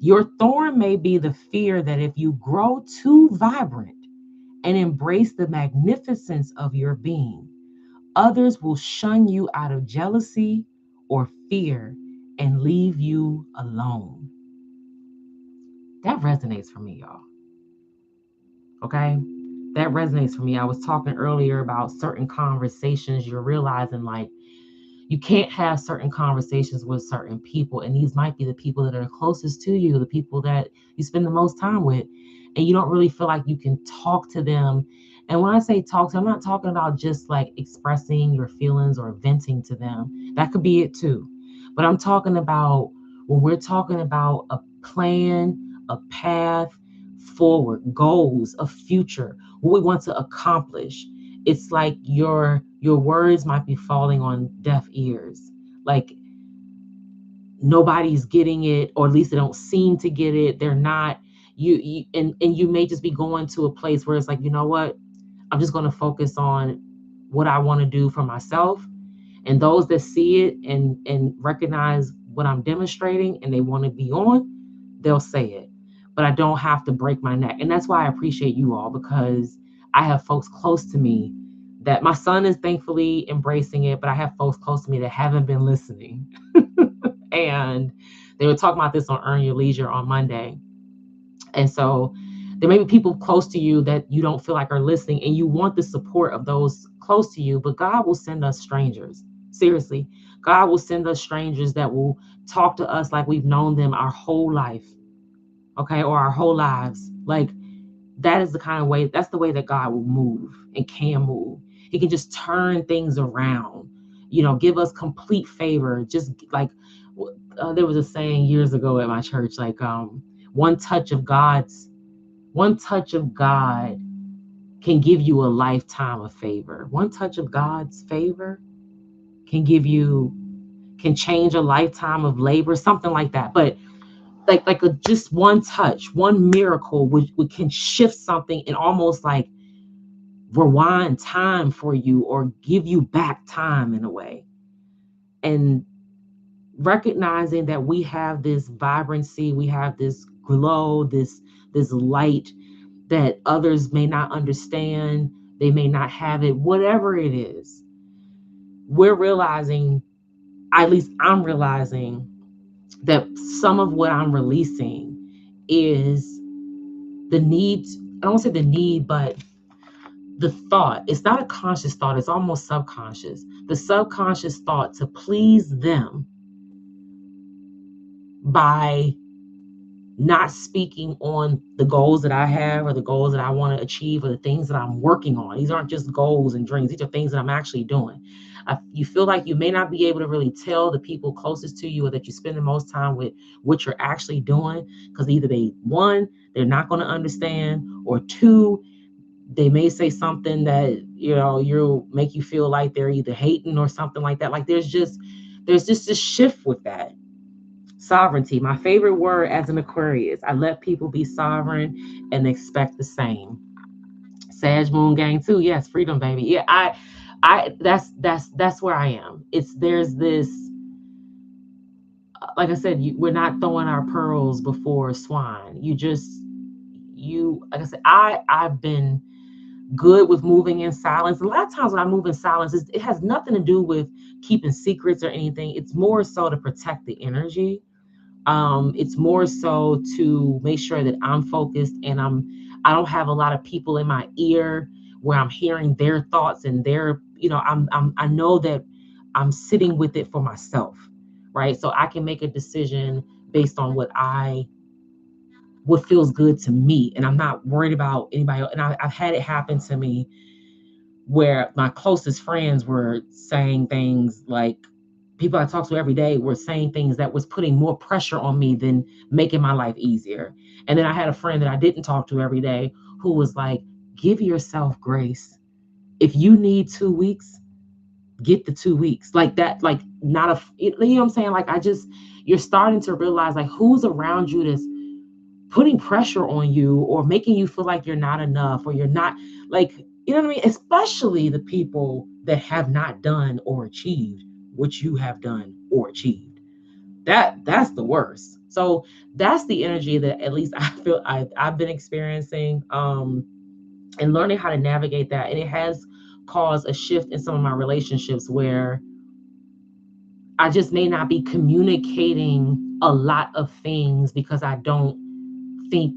Your thorn may be the fear that if you grow too vibrant and embrace the magnificence of your being, others will shun you out of jealousy or fear and leave you alone. That resonates for me, y'all. Okay? That resonates for me. I was talking earlier about certain conversations you're realizing, like, you can't have certain conversations with certain people, and these might be the people that are closest to you, the people that you spend the most time with, and you don't really feel like you can talk to them. And when I say talk to, I'm not talking about just like expressing your feelings or venting to them. That could be it too. But I'm talking about when we're talking about a plan, a path forward, goals, a future, what we want to accomplish. It's like your words might be falling on deaf ears. Like nobody's getting it, or at least they don't seem to get it. They're not and you may just be going to a place where it's like, you know what? I'm just going to focus on what I want to do for myself. And those that see it and recognize what I'm demonstrating and they want to be on, they'll say it. But I don't have to break my neck. And that's why I appreciate you all, because I have folks close to me that my son is thankfully embracing it, but I have folks close to me that haven't been listening. And they were talking about this on Earn Your Leisure on Monday. And so there may be people close to you that you don't feel like are listening, and you want the support of those close to you, but God will send us strangers. Seriously, God will send us strangers that will talk to us like we've known them our whole life, okay, or our whole lives. Like that is the kind of way, that's the way that God will move and can move. He can just turn things around, give us complete favor. Just like there was a saying years ago at my church, like one touch of God's one touch of God can give you a lifetime of favor. One touch of God's favor can change a lifetime of labor, something like that. But just one touch, one miracle would can shift something and almost like rewind time for you or give you back time in a way. And recognizing that we have this vibrancy, we have this glow, this light that others may not understand, they may not have it, whatever it is. We're realizing, at least I'm realizing, that some of what I'm releasing is the need. I don't say the need, but the thought. It's not a conscious thought, it's almost subconscious. The subconscious thought to please them by not speaking on the goals that I have or the goals that I want to achieve or the things that I'm working on. These aren't just goals and dreams. These are things that I'm actually doing. You feel like you may not be able to really tell the people closest to you or that you spend the most time with what you're actually doing, because either one, they're not going to understand, or two, they may say something that, you'll make you feel like they're either hating or something like that. Like there's just a shift with that. Sovereignty, my favorite word as an Aquarius. I let people be sovereign and expect the same. Sag Moon Gang too. Yes, freedom, baby. Yeah, that's where I am. There's this, like I said, we're not throwing our pearls before swine. Like I said, I've been good with moving in silence. A lot of times when I move in silence, it has nothing to do with keeping secrets or anything. It's more so to protect the energy. It's more so to make sure that I'm focused and I don't have a lot of people in my ear where I'm hearing their thoughts and I know that I'm sitting with it for myself, right? So I can make a decision based on what feels good to me, and I'm not worried about anybody else. And I've had it happen to me where my closest friends were saying things like, people I talk to every day were saying things that was putting more pressure on me than making my life easier. And then I had a friend that I didn't talk to every day who was like, give yourself grace. If you need 2 weeks, get the 2 weeks. Like that, like not a, you know what I'm saying? Like you're starting to realize like who's around you that's putting pressure on you or making you feel like you're not enough or you're not, like, you know what I mean? Especially the people that have not done or achieved what you have done or achieved. that's the worst. So that's the energy that at least I feel I've been experiencing, and learning how to navigate that. And it has caused a shift in some of my relationships where I just may not be communicating a lot of things because I just don't think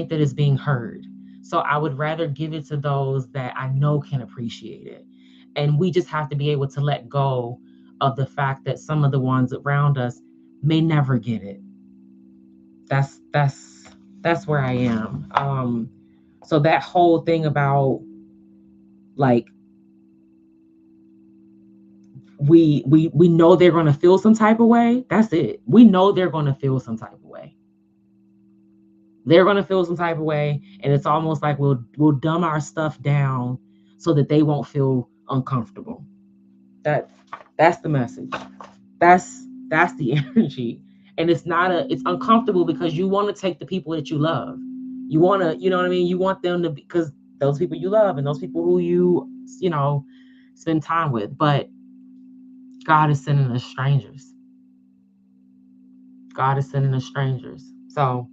that it's being heard. So I would rather give it to those that I know can appreciate it. And we just have to be able to let go of the fact that some of the ones around us may never get it. That's where I am. So that whole thing about, like, we know they're going to feel some type of way. That's it. We know they're going to feel some type of way. They're going to feel some type of way, and it's almost like we'll dumb our stuff down so that they won't feel uncomfortable. That's the message. That's the energy. And it's uncomfortable because you want to take the people that you love. You want to, you know what I mean? You want them to be, because those people you love and those people who you know, spend time with. But God is sending us strangers. God is sending us strangers. So,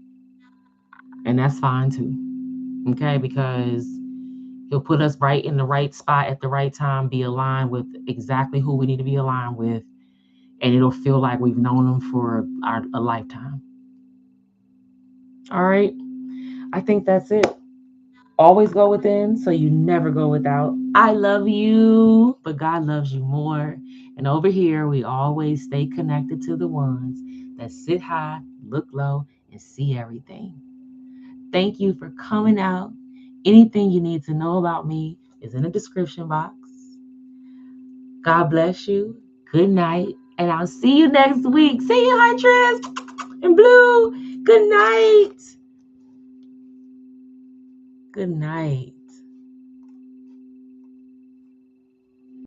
and that's fine too. Okay? Because He'll put us right in the right spot at the right time, be aligned with exactly who we need to be aligned with. And it'll feel like we've known them for a lifetime. All right. I think that's it. Always go within so you never go without. I love you, but God loves you more. And over here, we always stay connected to the ones that sit high, look low, and see everything. Thank you for coming out. Anything you need to know about me is in the description box. God bless you. Good night. And I'll see you next week. See you, Huntress and Blue. Good night. Good night.